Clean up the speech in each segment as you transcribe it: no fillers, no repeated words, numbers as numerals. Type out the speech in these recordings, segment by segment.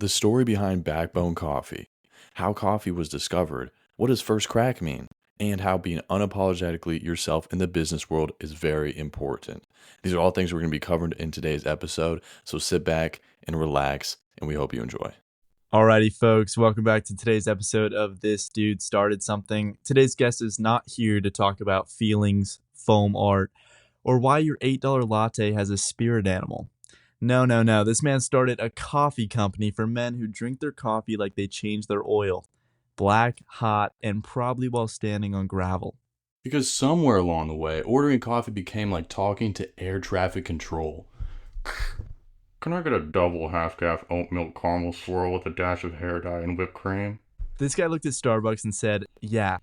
The story behind Backbone Coffee, how coffee was discovered, what does first crack mean, and how being unapologetically yourself in the business world is very important. These are all things we're going to be covered in today's episode, so sit back and relax, and we hope you enjoy. Alrighty, folks, welcome back to today's episode of This Dude Started Something. Today's guest is not here to talk about feelings, foam art, or why your $8 latte has a spirit animal. No. This man started a coffee company for men who drink their coffee like they change their oil. Black, hot, and probably while standing on gravel. Because somewhere along the way, ordering coffee became like talking to air traffic control. Can I get a double half-calf oat milk caramel swirl with a dash of hair dye and whipped cream? This guy looked at Starbucks and said, "Yeah,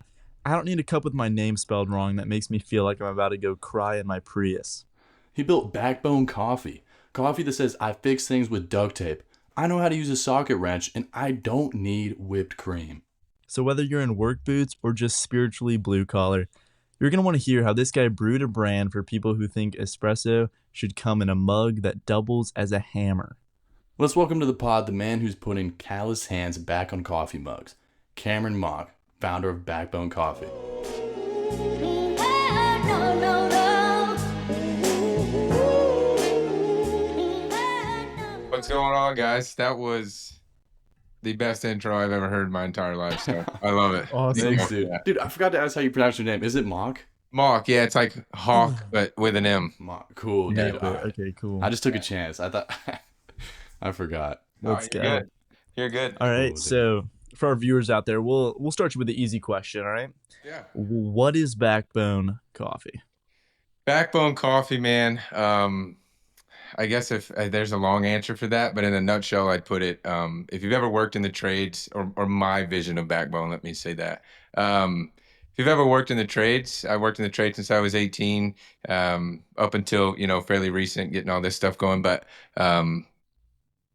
I don't need a cup with my name spelled wrong that makes me feel like I'm about to go cry in my Prius." He built Backbone Coffee. Coffee that says, I fix things with duct tape. I know how to use a socket wrench, and I don't need whipped cream. So whether you're in work boots or just spiritually blue collar, you're going to want to hear how this guy brewed a brand for people who think espresso should come in a mug that doubles as a hammer. Let's welcome to the pod the man who's putting calloused hands back on coffee mugs, Cameron Mauk, founder of Backbone Coffee. What's going on, guys? That was the best intro I've ever heard in my entire life, so I love it. Awesome. Thanks, dude. Dude, I forgot to ask how you pronounce your name. Is it Mauk? Mauk, yeah, it's like hawk, but with an M. Mauk. Cool, Yeah, dude. All right. okay, cool. I just took a chance. I thought I forgot. Let's you're go. good. You're good. All right, Cool, so for our viewers out there, we'll start you with the easy question, all right? Yeah. What is Backbone Coffee? Backbone Coffee, man. I guess if there's a long answer for that, but in a nutshell, I'd put it, if you've ever worked in the trades, or my vision of Backbone, let me say that. If you've ever worked in the trades, I worked in the trades since I was 18, up until, fairly recent, getting all this stuff going. But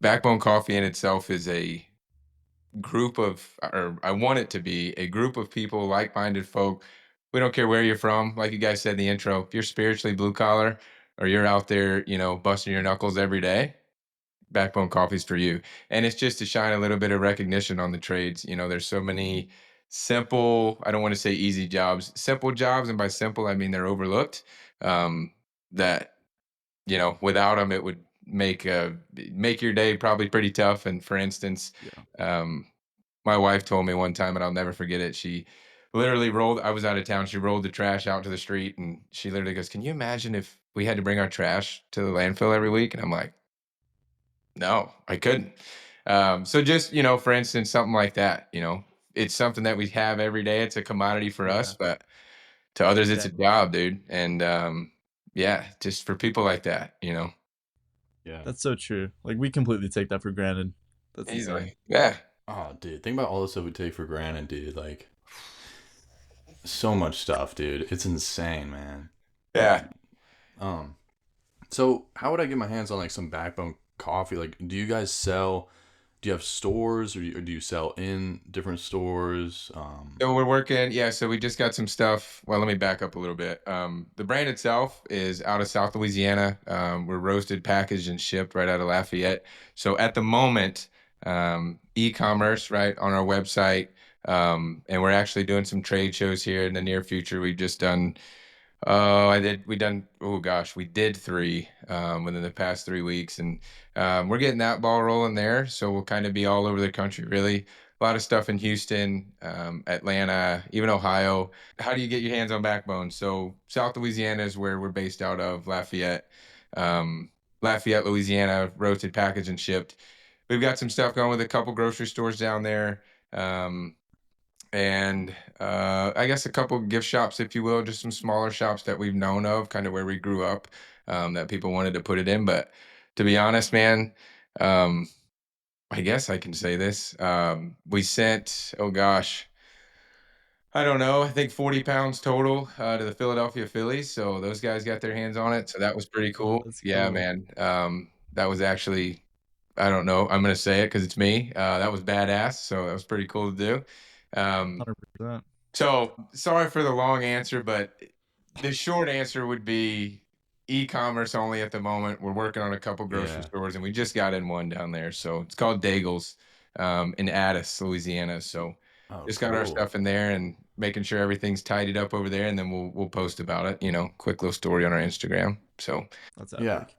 Backbone Coffee in itself is a group of, or I want it to be a group of people, like-minded folk. We don't care where you're from. Like you guys said in the intro, if you're spiritually blue collar or you're out there, busting your knuckles every day, Backbone Coffee's for you. And it's just to shine a little bit of recognition on the trades. There's so many simple, I don't want to say easy jobs, simple jobs. And by simple, I mean they're overlooked, that, without them, it would make your day probably pretty tough. And for instance, my wife told me one time, and I'll never forget it. She literally I was out of town. She rolled the trash out to the street, and she literally goes, "Can you imagine if we had to bring our trash to the landfill every week?" And I'm like, no, I couldn't. So just, for instance, something like that, it's something that we have every day. It's a commodity for us, but to others, it's a job, dude. And just for people like that, Yeah. That's so true. Like, we completely take that for granted. That's easily. insane. Yeah. Oh, dude, think about all the stuff we take for granted, dude. Like, so much stuff, dude. It's insane, man. Yeah. So how would I get my hands on like some Backbone Coffee? Like, do you guys sell? Do you have stores, or do you sell in different stores? So we're working. Yeah. So we just got some stuff. Well, let me back up a little bit. The brand itself is out of South Louisiana. We're roasted, packaged, and shipped right out of Lafayette. So at the moment, e-commerce, right, on our website. And we're actually doing some trade shows here in the near future. We've just done, we did 3 within the past 3 weeks, and we're getting that ball rolling there. So we'll kind of be all over the country, really. A lot of stuff in Houston, Atlanta, even Ohio. How do you get your hands on Backbone? So South Louisiana is where we're based out of, Lafayette, Louisiana, roasted, packaged, and shipped. We've got some stuff going with a couple grocery stores down there. And I guess a couple gift shops, if you will, just some smaller shops that we've known of, kind of where we grew up, that people wanted to put it in. But to be honest, man, I guess I can say this. We sent, I don't know, I think 40 pounds total to the Philadelphia Phillies. So those guys got their hands on it. So that was pretty cool. That's Yeah, cool. man. That was actually, I don't know, I'm going to say it because it's me. That was badass. So that was pretty cool to do. 100%. So sorry for the long answer, but the short answer would be e-commerce only at the moment. We're working on a couple grocery Yeah. stores, and we just got in one down there. So it's called Daigle's in Addis, Louisiana. So Oh, just got our cool. stuff in there and making sure everything's tidied up over there, and then we'll post about it. Quick little story on our Instagram. So That's Yeah. epic.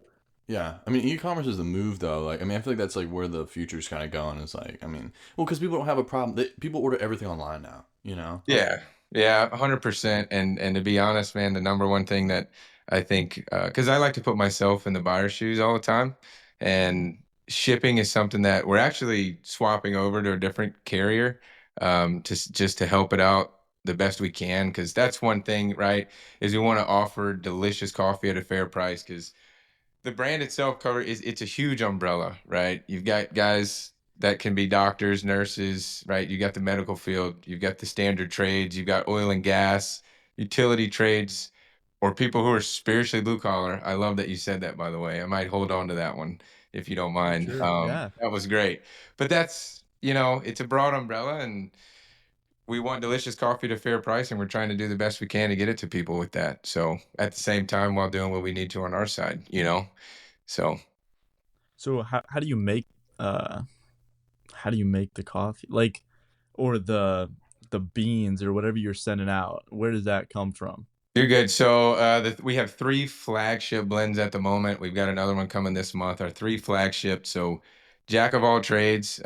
Yeah. I mean, e-commerce is the move though. Like, I mean, I feel like that's like where the future's kind of going. Is like, I mean, well, because people don't have a problem. People order everything online now. You know. yeah, yeah, 100%. And to be honest, man, the number one thing that I think, because I like to put myself in the buyer's shoes all the time, and shipping is something that we're actually swapping over to a different carrier, just to help it out the best we can. Because that's one thing, right? Is we want to offer delicious coffee at a fair price. Because the brand itself it's a huge umbrella, right? You've got guys that can be doctors, nurses, right? You got the medical field, you've got the standard trades, you've got oil and gas, utility trades, or people who are spiritually blue collar. I love that you said that, by the way. I might hold on to that one if you don't For mind. sure. Yeah. That was great. But that's, it's a broad umbrella, and we want delicious coffee at a fair price, and we're trying to do the best we can to get it to people with that. So at the same time, while doing what we need to on our side. So So uh how do you make the coffee? Like, or the beans or whatever you're sending out, where does that come from? you're good. So we have three flagship blends at the moment. We've got another one coming this month. Our three flagship. So Jack of all trades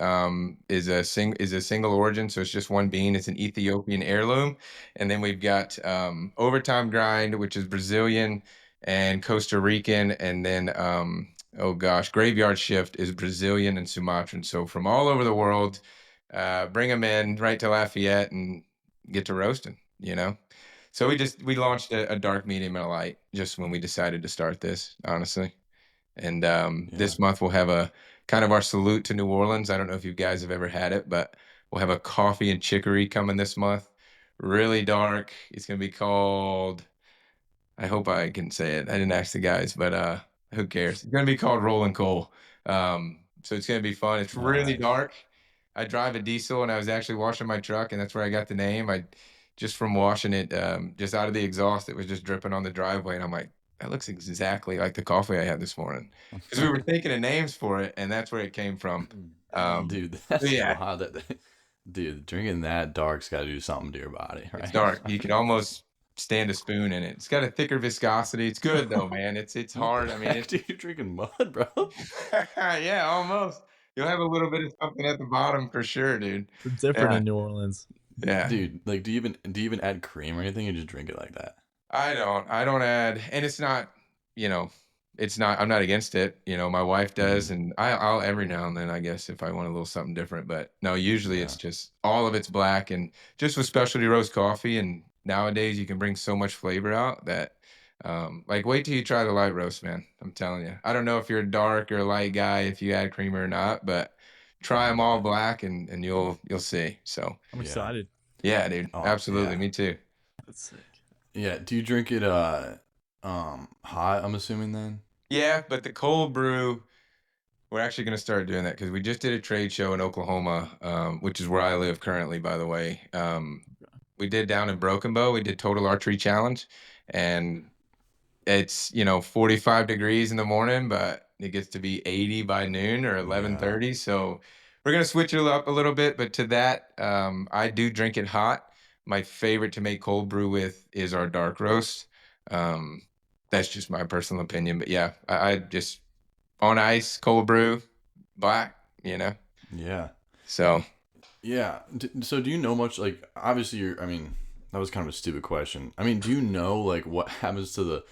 is a single origin. So it's just one bean. It's an Ethiopian heirloom, and then we've got overtime grind, which is Brazilian and Costa Rican, and then oh gosh, graveyard shift is Brazilian and Sumatran. So from all over the world, bring them in right to Lafayette and get to roasting. So we launched a dark, medium, and a light just when we decided to start this, honestly. And Yeah. this month we'll have a kind of our salute to New Orleans. I don't know if you guys have ever had it, but we'll have a coffee and chicory coming this month. Really dark. It's gonna be called, I hope I can say it. I didn't ask the guys, but who cares? It's gonna be called Rolling Coal. So it's gonna be fun. It's really Nice. dark. I drive a diesel, and I was actually washing my truck, and that's where I got the name. I just from washing it, just out of the exhaust, it was just dripping on the driveway, and I'm like, that looks exactly like the coffee I had this morning. Because we were thinking of names for it, and that's where it came from. Dude, So that's yeah, wild. Dude, drinking that dark's got to do something to your body, it's right? dark. You can almost stand a spoon in it. It's got a thicker viscosity. It's good though, man. It's What the hard. I mean, heck, dude? You're drinking mud, bro? yeah, almost. You'll have a little bit of something at the bottom for sure, dude. It's different Yeah, in New Orleans. yeah. Dude, like, do you even add cream or anything, or just drink it like that? I don't add, and it's not, you know, it's not. I'm not against it. My wife Hmm. does, and I'll every now and then, I guess, if I want a little something different. But no, usually it's Yeah. just all of it's black, and just with specialty roast coffee. And nowadays, you can bring so much flavor out that, like, wait till you try the light roast, man. I'm telling you. I don't know if you're a dark or a light guy, if you add creamer or not, but try them all Yeah. black, and you'll see. So I'm Yeah. excited. yeah, dude, Oh, absolutely, yeah. me too. That's sick. Yeah. Do you drink it hot, I'm assuming then? Yeah, but the cold brew, we're actually going to start doing that because we just did a trade show in Oklahoma, which is where I live currently, by the way. We did down in Broken Bow. We did Total Archery Challenge, and it's 45 degrees in the morning, but it gets to be 80 by noon or Yeah. 11:30. So we're gonna switch it up a little bit, but to that, I do drink it hot. My favorite to make cold brew with is our dark roast. Um, that's just my personal opinion, but yeah, I just on ice, cold brew, black. You know, Yeah. so Yeah. So do you know much, like, obviously I mean, that was kind of a stupid question. I mean, do you know, like, what happens to the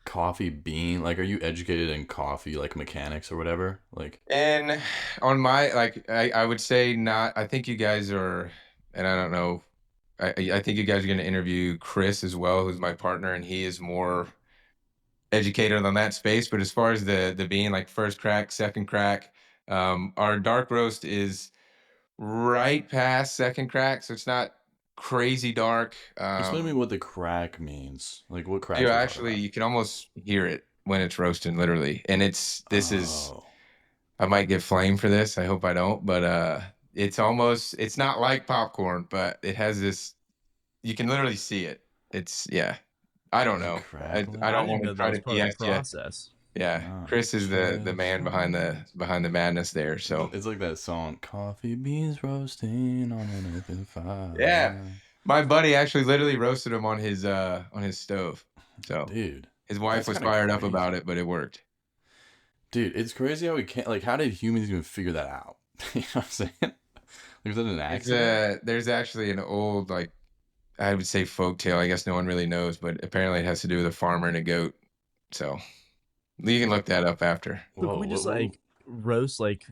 coffee bean? Like, are you educated in coffee, like, mechanics or whatever? Like, and on my like, I would say not. I think you guys are, and I don't know. I think you guys are going to interview Chris as well, who's my partner, and he is more educated on that space. But as far as the being like first crack, second crack, our dark roast is right past second crack, so it's not crazy dark. explain to me what the crack means. Like, what You cracks we talking actually about? you can almost hear it when it's roasting, literally, and this is Oh. I might get flamed for this. I hope I don't, but it's not like popcorn, but it has this. You can literally see it. It's yeah. I don't Is it know. I crackling? I don't didn't even want know to that try was to part of the BS yet. process. Yeah, No. Chris is the Trust man behind us. the madness there. So It's like that song, "Coffee beans roasting on an open yeah, fire." my buddy actually literally roasted him on his stove. So Dude, his wife that's was kind of fired up about crazy. it, but it worked. Dude, it's crazy how we can't, like, how did humans even figure that out? You know what I'm saying? Like, was that an accident? There's actually an old like I would say folk tale. I guess no one really knows, but apparently it has to do with a farmer and a goat. So you can look that up after. So can Whoa, we just what? like roast like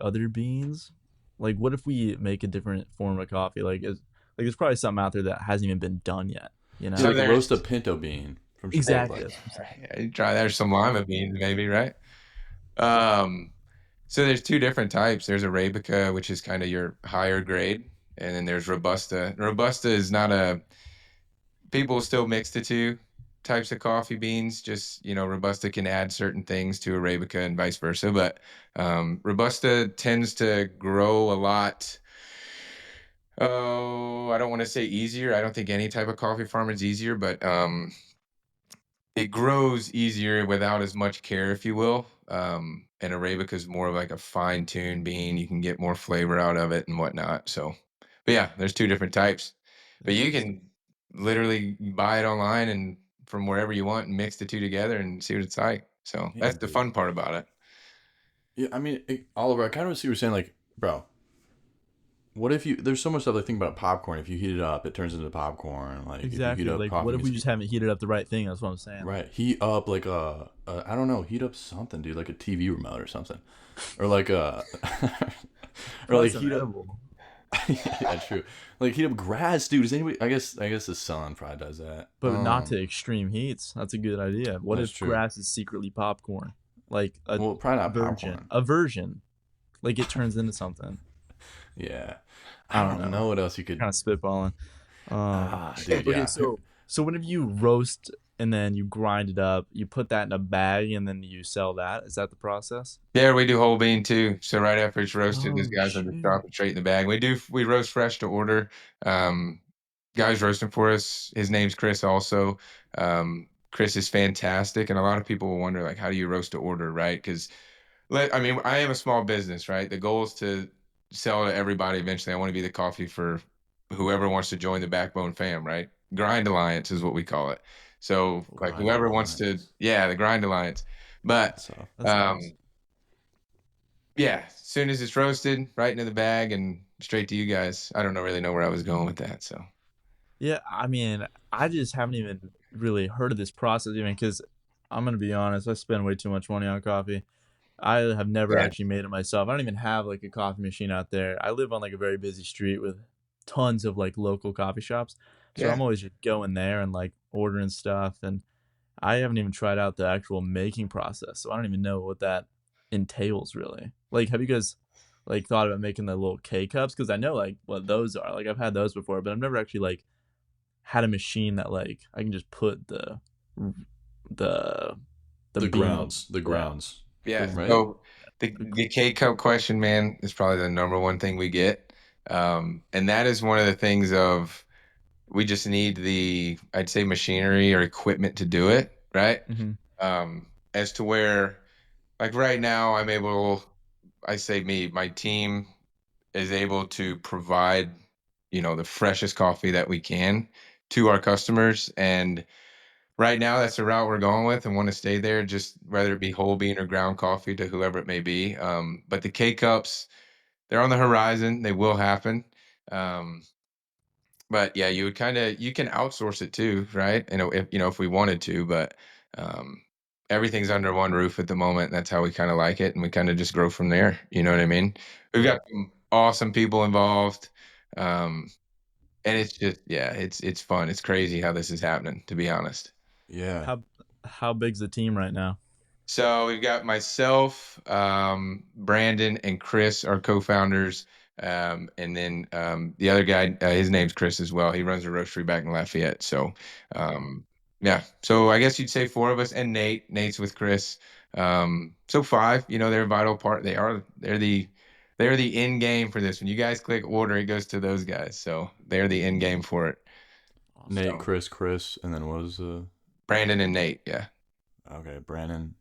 other beans? Like what if we make a different form of coffee? Like there's probably something out there that hasn't even been done yet, you Dude, So know? like there's roast a pinto bean from Exactly. Chipotle. That's what I'm saying. yeah, you try there's some lima beans maybe, right? Um, so there's two different types. There's Arabica, which is kind of your higher grade, and then there's Robusta. Robusta is not a people still mix the two types of coffee beans. Just Robusta can add certain things to Arabica and vice versa, but Robusta tends to grow a lot. Oh, I don't want to say easier. I don't think any type of coffee farm is easier, but it grows easier without as much care, if you will. And Arabica is more of like a fine-tuned bean. You can get more flavor out of it and whatnot. So, but yeah, there's two different types. But you Interesting. can literally buy it online and from wherever you want and mix the two together and see what it's like. So Yeah, that's the dude. fun part about it. Yeah, I mean, Oliver, I kind of see what you're saying. Like, bro, what if there's so much stuff I think about popcorn. If you heat it up, it turns into popcorn. Like, if you heat Exactly. up Like coffee what if beans, we just haven't heated up the right thing? That's what I'm saying. right, heat up like I don't know, heat up something, dude, like a TV remote or something. Or like or Probably like some heat up. edible. Yeah, true. Like heat up grass, dude. Is anybody? I guess the sun probably does that. But not to extreme heats. That's a good idea. What That's if true. grass is secretly popcorn? Like a Well, probably not version. popcorn. A version. Like it turns into something. Yeah, I I don't don't know. know what else you could. Kind of spitballing. Dude, Okay, yeah. so whenever you roast and then you grind it up, you put that in a bag and then you sell that. Is that the process? Yeah, we do whole bean too. So right after it's roasted, these Oh guys will just shoot. drop it straight in the bag. We roast fresh to order. Um, Guys roasting for us. His name's Chris also. Chris is fantastic, and a lot of people will wonder like, how do you roast to order, right? Because I mean, I am a small business, right? The goal is to sell to everybody eventually. I want to be the coffee for whoever wants to join the Backbone fam, right? Grind Alliance is what we call it. So like Grind whoever wants to, Alliance. yeah, the Grind Alliance. But That's up. That's nice. um, yeah, as soon as it's roasted, right into the bag and straight to you guys. I don't know really know where I was going with that. So Yeah, I mean, I just haven't even really heard of this process even because I'm gonna be honest, I spend way too much money on coffee. I have never yeah, actually made it myself. I don't even have like a coffee machine out there. I live on like a very busy street with tons of like local coffee shops. So yeah. I'm always just going there and like ordering stuff and I haven't even tried out the actual making process. So I don't even know what that entails really. Like have you guys like thought about making the little K cups cuz I know like what those are. Like I've had those before, but I've never actually like had a machine that like I can just put the the The bean. grounds. The Yeah. grounds. Yeah. Right? So the K cup question, man, is probably the number one thing we get. And that is one of the things of we just need the I'd say machinery or equipment to do it, right? Mm-hmm. As to where like right now I'm able I say me, my team is able to provide, the freshest coffee that we can to our customers. And right now, that's the route we're going with and want to stay there, just whether it be whole bean or ground coffee to whoever it may be. But the K cups, they're on the horizon. They will happen. Um, but yeah, you can outsource it too, right? If we wanted to, but everything's under one roof at the moment. That's how we kind of like it, and we kind of just grow from there. You know what I mean? We've Yeah. got some awesome people involved. Um, and it's just yeah, it's fun. It's crazy how this is happening, to be honest. Yeah. How big's the team right now? So we've got myself, Brandon, and Chris, our co-founders, and then the other guy, his name's Chris as well. He runs a roastery back in Lafayette. So, um, yeah. So I guess you'd say four of us, and Nate. Nate's with Chris. So five. They're a vital part. They're the end game for this. When you guys click order, it goes to those guys. So they're the end game for it. Nate, So Chris, and then what was Brandon and Nate, yeah. okay, Brandon,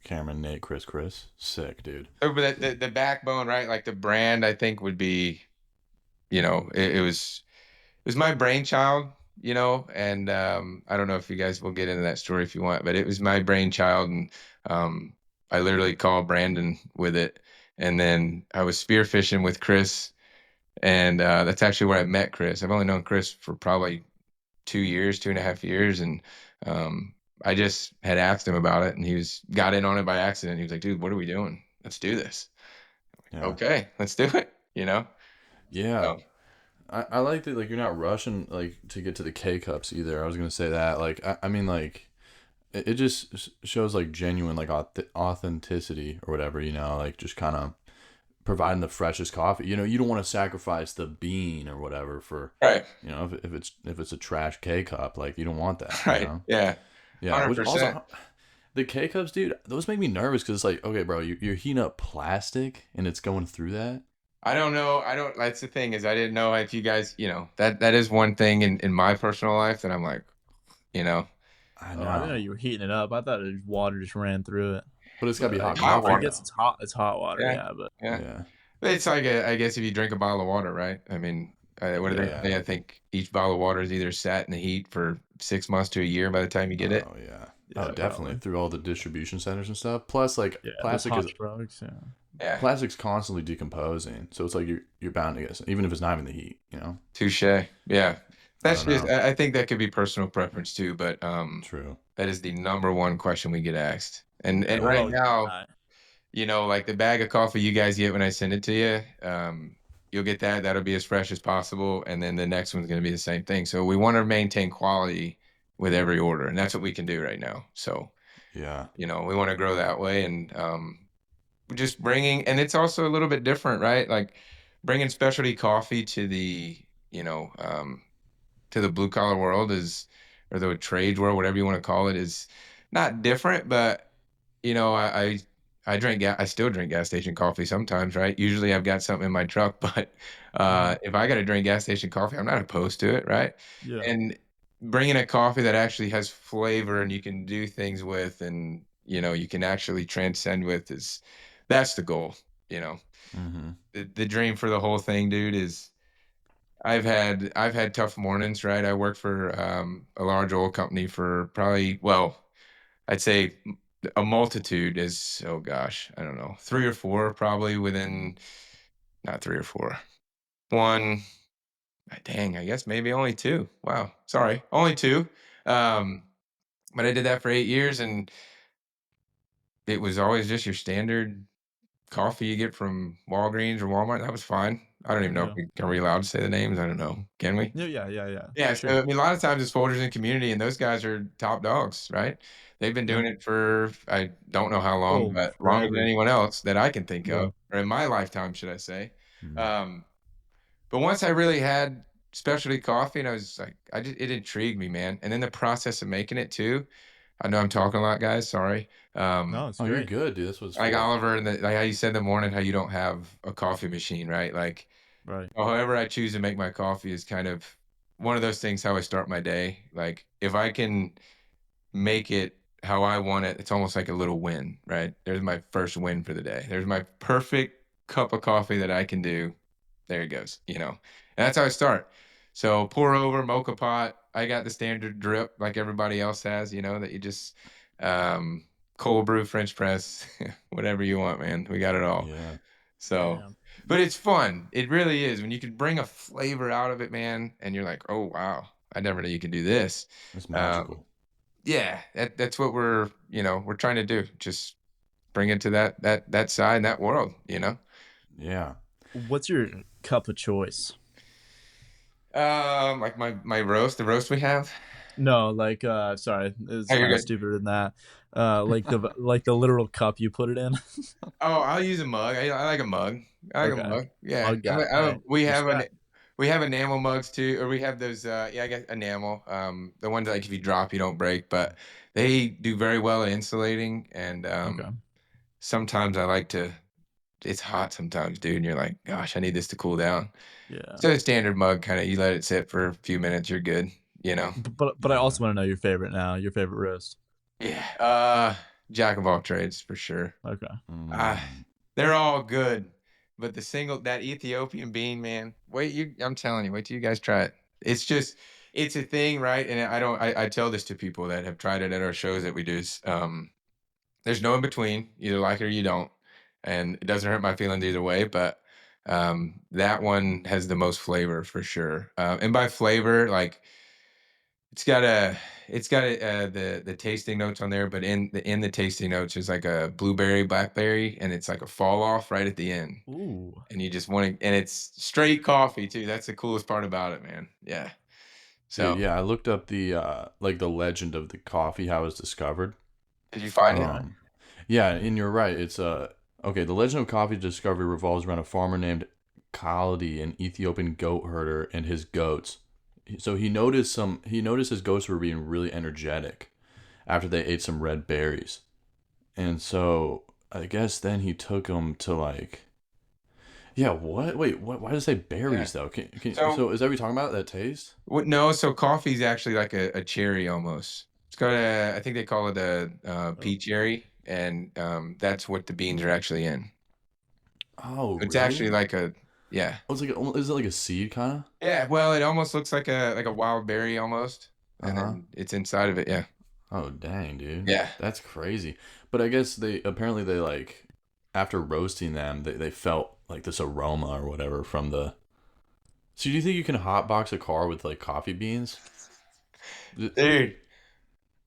Cameron, Nate, Chris. Sick, dude. So, but the backbone, right? Like the brand, I think would be, it was my brainchild, and I don't know if you guys will get into that story if you want, but it was my brainchild, and um, I literally called Brandon with it, and then I was spearfishing with Chris, and that's actually where I met Chris. I've only known Chris for probably 2 years, 2.5 years, and I just had asked him about it, and got in on it by accident. He was like, "Dude, what are we doing? Let's do this." Yeah. Okay, let's do it. Yeah. So, I like that, like, you're not rushing, like, to get to the K cups either. I was gonna say that. Like, I mean, like, it just shows, like, genuine, like, authenticity or whatever, like, just kind of providing the freshest coffee. You don't want to sacrifice the bean or whatever for, right, if it's a trash K cup, like, you don't want that, right, yeah, Yeah, which 100%. also, the K cups, dude, those make me nervous because it's like, okay, bro, you're heating up plastic and it's going through that. I don't know. I don't. That's the thing is, I didn't know if you guys, that is one thing in my personal life that I'm like, you know, I Oh, I didn't know know, you were heating it up. I thought water just ran through it. but it's gotta be But hot hot coffee I water. guess though. it's hot. It's hot water. Yeah, Yeah, but yeah. Yeah, It's like I guess if you drink a bottle of water, right? I mean, what do they yeah. say? I think each bottle of water is either sat in the heat for 6 months to a year by the time you get it. Oh yeah. Oh, yeah, definitely probably. through all the distribution centers and stuff. Plus, like, Yeah, those hot trucks. Yeah. Yeah, plastic's constantly decomposing, so it's like you're bound to get, even if it's not even the heat. touche. Yeah, I that's don't just. know. I think that could be personal preference too, but True. that is the number one question we get asked. And Yeah. right Well, now, I, like the bag of coffee you guys get when I send it to you, you'll get that. That'll be as fresh as possible. And then the next one's going to be the same thing. So we want to maintain quality with every order. And that's what we can do right now. So, Yeah. we want to grow that way. And just and it's also a little bit different, right? Like bringing specialty coffee you know, um, to the blue collar world or the trade world, whatever you want to call it, is not different, but I I still drink gas station coffee sometimes, right? Usually I've got something in my truck, but mhm. if I got to drink gas station coffee, I'm not opposed to it, right? Yeah. And bringing a coffee that actually has flavor and you can do things with, and you can actually transcend with, that's the goal. You know, Mm-hmm. the dream for the whole thing, dude, is I've had tough mornings, right? I worked for a large oil company for probably, well, I'd say a multitude is, oh gosh, I don't know, three or four probably within, not three or four. One, dang, I guess maybe only two. Wow, sorry, only two. Um, but I did that for 8 years, and it was always just your standard coffee you get from Walgreens or Walmart. That was fine. I don't even know if Yeah. are we allowed to say the names? I don't know. Can we? Yeah. Yeah. Yeah. Yeah. Yeah, For so, sure. I mean, a lot of times it's Folgers in Community, and those guys are top dogs, right? They've been Yeah. doing it for, I don't know how long, Oh, but longer than forever. anyone else that I can think Yeah. of, or in my lifetime, should I say. Mm-hmm. Um, but once I really had specialty coffee, and I was like, it intrigued me, man. And then the process of making it too. I know I'm talking a lot, guys. Sorry. No, it's Oh, you're great. good, dude. That's what it's Like for. Oliver, and like how you said in the morning, how you don't have a coffee machine, right? Like, Right. however I choose to make my coffee is kind of one of those things how I start my day. Like if I can make it how I want it, it's almost like a little win, right? There's my first win for the day. There's my perfect cup of coffee that I can do. There it goes, And that's how I start. So pour over, mocha pot. I got the standard drip like everybody else has, that you just um cold brew, French press, whatever you want, man. We got it all. Yeah. So, Damn. but it's fun. It really is when you can bring a flavor out of it, man, and you're like, "Oh, wow. I never knew you could do this." It's Um, magical. yeah, that's what we're trying to do. Just bring it to that side, that world. Yeah. What's your cup of choice? Like my roast, the roast we have. No, like sorry, Oh, it's you're kind of good. stupider than that. Like the literal cup you put it in. Oh, I'll use a mug. I like a mug. I like a Okay. mug. Yeah. Mug guy. All right. Respect. We have enamel mugs too, or we have those. Yeah, I guess enamel. The ones that, like if you drop, you don't break, but they do very well at insulating. And Okay. sometimes I like to. It's hot sometimes, dude, and you're like, gosh, I need this to cool down. Yeah. So a standard mug, kind of, you let it sit for a few minutes, you're good. you know. But I also want to know your favorite now. Your favorite roast. Yeah. Jack of all trades for sure. Okay. Uh, Mm. they're all good, but that Ethiopian bean, man. I'm telling you, wait till you guys try it. It's a thing, right? And I tell this to people that have tried it at our shows that we do. There's no in between. Either like it or you don't, and it doesn't hurt my feelings either way. But that one has the most flavor for sure. And by flavor, like it's got the tasting notes on there, but in the tasting notes is like a blueberry, blackberry, and it's like a fall off right at the end. Ooh. And you just want to, and it's straight coffee too. That's the coolest part about it, man. Yeah. So Dude, yeah, I looked up the like the legend of the coffee, how it was discovered. did you find it? Um, yeah, and you're right. It's okay. The legend of coffee discovery revolves around a farmer named Khalidi, an Ethiopian goat herder, and his goats. So he noticed his goats were being really energetic after they ate some red berries, and so I guess then he took them to like. Yeah, what? Wait, what? Why does it say Yeah. berries though? So So is that what you're talking about? That taste? no, so coffee's actually like a cherry almost. It's got I think they call it a Oh. pea cherry, and that's what the beans are actually in. Oh, It's actually really? like yeah. Oh, it's like is it like a seed kind of? Yeah, well, it almost looks like a wild berry almost, Uh and huh. then it's inside of it. Yeah, Oh, dang, dude. yeah. That's crazy. But I guess they like after roasting them, they felt like this aroma or whatever from the. So do you think you can hotbox a car with like coffee beans? D- Dude,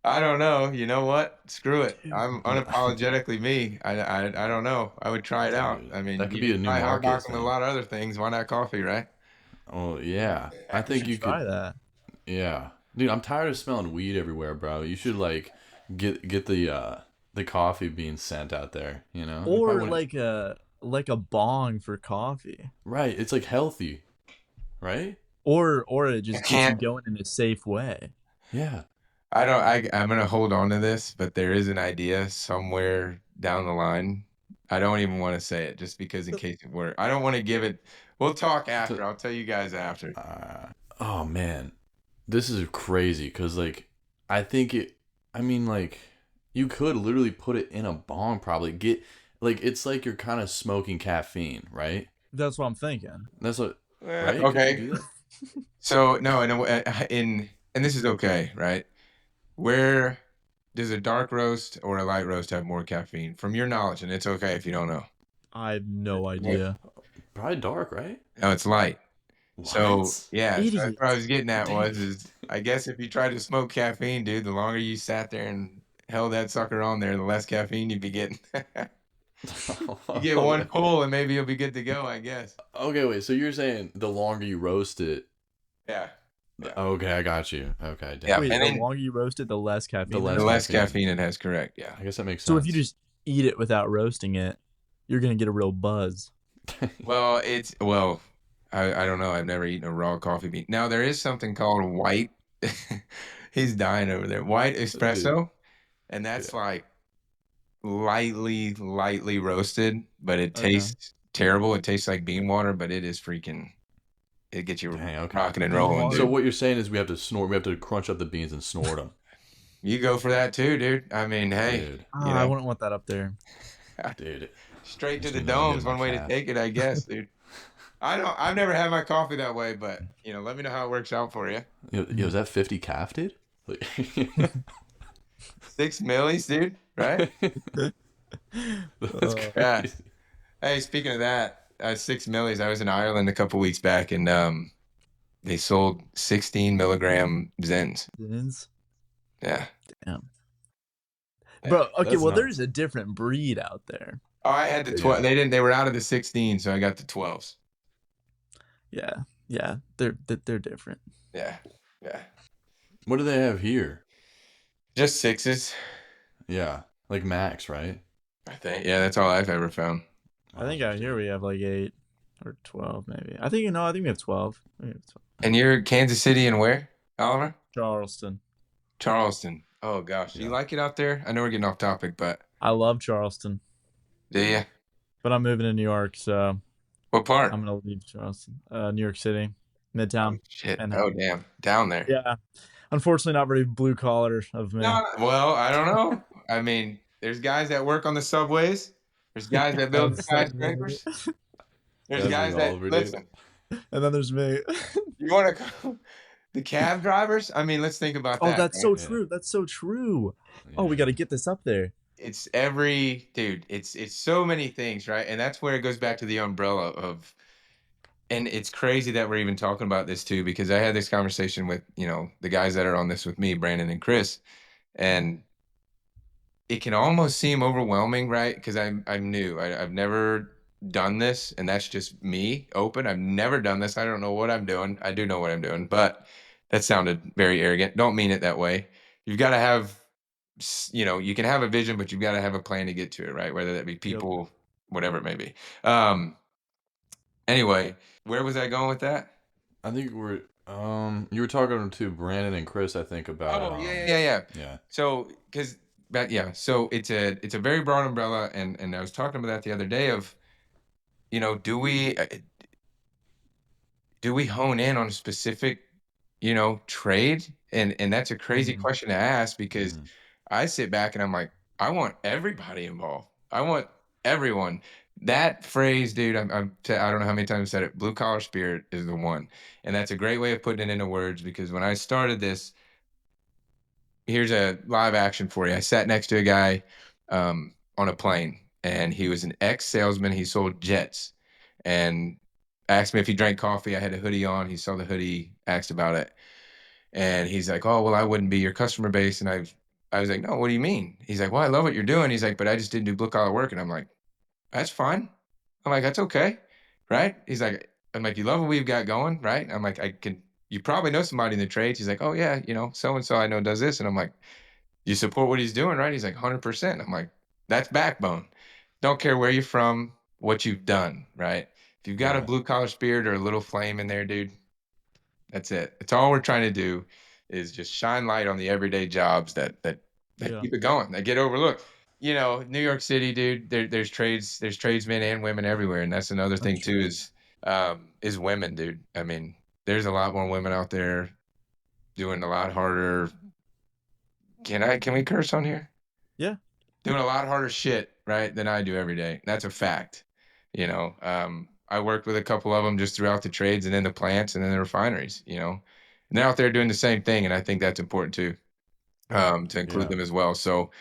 I don't know. You know what? Screw it. I'm Dude. unapologetically me. I don't know. I would try it out. Dude, I mean, that could you be a can new try hot market boxing with a thing. lot of other things. Why not coffee, right? Oh yeah, I We think should you could. try that. Yeah, dude, I'm tired of smelling weed everywhere, bro. You should like get the coffee bean scent out there. You know, you probably Or wouldn't. like a bong for coffee. Right, it's like healthy, right? Or it I just gets you can't. going in a safe way. Yeah. I don't. I'm gonna hold on to this, but there is an idea somewhere down the line. I don't even want to say it, just because in case it were. I don't want to give it. We'll talk after. To, I'll tell you guys after. oh man, this is crazy because like I think it. I mean like you could literally put it in a bong, probably get like it's like you're kind of smoking caffeine, right? That's what I'm thinking. That's what, right? Could you Okay. do that? So no, and this is okay, right? Where does a dark roast or a light roast have more caffeine, from your knowledge? And it's okay if you don't know. I have no Yeah. idea. Probably dark, right? No, it's light. So What? yeah, so that's Idiot. what I was getting at Dang is I guess if you tried to smoke caffeine, dude, the longer you sat there and held that sucker on there, the less caffeine you'd be getting. You get one pull and maybe you'll be good to go, I guess. Okay, wait. So you're saying the longer you roast it? Yeah. Yeah. Okay, I got you. Okay, Yeah. damn. Wait, And the then longer you roast it, the less The caffeine less the there is? less caffeine. caffeine it has, correct. Yeah. I guess that makes So sense. if you just eat it without roasting it, you're gonna get a real buzz. Well, I don't know. I've never eaten a raw coffee bean. Now there is something called white. He's dying over there. White Dude, espresso, and yeah. that's like lightly roasted, but it Okay. tastes terrible. It tastes like bean water, but it is freaking. It gets you Dang, okay. rocking and How rolling, hard- So dude. what you're saying is we have to snort. We have to crunch up the beans and snort them, You go for that too, dude. I mean, hey, dude. you I know, wouldn't want that up there. Dude, straight to just the means I'm getting dome's my one way to calf. take it, I guess, dude. I've never had my coffee that way, but let me know how it works out for you. Yo, is that 50 calf, dude? Like, 6 millis, dude. Right? that's Uh, Yeah. crazy. Hey, speaking of that, 6 millis. I was in Ireland a couple weeks back, and they sold 16 milligram Zens. Zins? Yeah. Damn. Yeah. Bro, okay, That's well nuts. there's a different breed out there. Oh, I had the 12. Yeah. They didn't. They were out of the 16, so I got the 12s. Yeah. Yeah. They're different. Yeah. Yeah. What do they have here? Just 6s, Yeah, like max, right? I think. Yeah, that's all I've ever found. I think out here we have like 8 or 12 maybe. I think we have 12. We have 12. And you're Kansas City and where, Oliver? Charleston. Charleston. Oh gosh, do you Yeah. like it out there? I know we're getting off topic, but I love Charleston, do you? but I'm moving to New York, so What part? I'm gonna leave Charleston. New York City. Oh, Midtown. shit. And Oh, damn. Down there. yeah, unfortunately, not very blue collar of me. No, well, I don't know. I mean, there's guys that work on the subways. There's guys that build That's like me. skyscrapers. There's Definitely guys that Oliver, dude. listen. And then there's me. You want to the cab drivers? I mean, let's think about Oh, that, that's right? so Yeah. true. That's so true. Oh, we Yeah. got to get this up there. It's every dude. It's so many things, right? And that's where it goes back to the umbrella of. And it's crazy that we're even talking about this too, because I had this conversation with the guys that are on this with me, Brandon and Chris, and it can almost seem overwhelming, right? Because I'm new. I've never done this, and that's just me, open. I've never done this. I don't know what I'm doing. I do know what I'm doing, but that sounded very arrogant. Don't mean it that way. You've got to have, you can have a vision, but you've got to have a plan to get to it, right? Whether that be Yep. people, whatever it may be. Anyway, where was I going with that? I think you were talking to Brandon and Chris, I think, about Oh, yeah. yeah. So, because so it's a very broad umbrella, and I was talking about that the other day of, do we hone in on a specific, trade? And that's a crazy Mhm. question to ask, because Mhm. I sit back and I'm like, I want everybody involved. I want everyone. That phrase, dude, I don't know how many times I've said it. Blue collar spirit is the one, and that's a great way of putting it into words. Because when I started this, here's a live action for you. I sat next to a guy on a plane, and he was an ex salesman. He sold jets, and asked me if he drank coffee. I had a hoodie on. He saw the hoodie, asked about it, and he's like, "Oh, well, I wouldn't be your customer base." And I was like, "No, what do you mean?" He's like, "Well, I love what you're doing." He's like, "But I just didn't do blue collar work." And I'm like, "That's fine." I'm like, "That's okay, right?" I'm like, "You love what we've got going, right?" I'm like, "I can." You probably know somebody in the trades. He's like, "Oh yeah, so and so I know does this," and I'm like, "You support what he's doing, right?" He's like, 100%. I'm like, "That's backbone. Don't care where you're from, what you've done, right? If you've got a Right. blue collar spirit or a little flame in there, dude, that's it. It's all we're trying to do is just shine light on the everyday jobs that Yeah, keep it going, that get overlooked. New York City, dude. There's tradesmen and women everywhere, and that's another that's thing too. true. Is women, dude. I mean, there's a lot more women out there doing a lot harder. Can we curse on here? Yeah. Doing a lot harder shit, right, than I do every day. That's a fact. I worked with a couple of them just throughout the trades and in the plants and in the refineries, and they're out there doing the same thing. And I think that's important too, to include Yeah. them as well. So,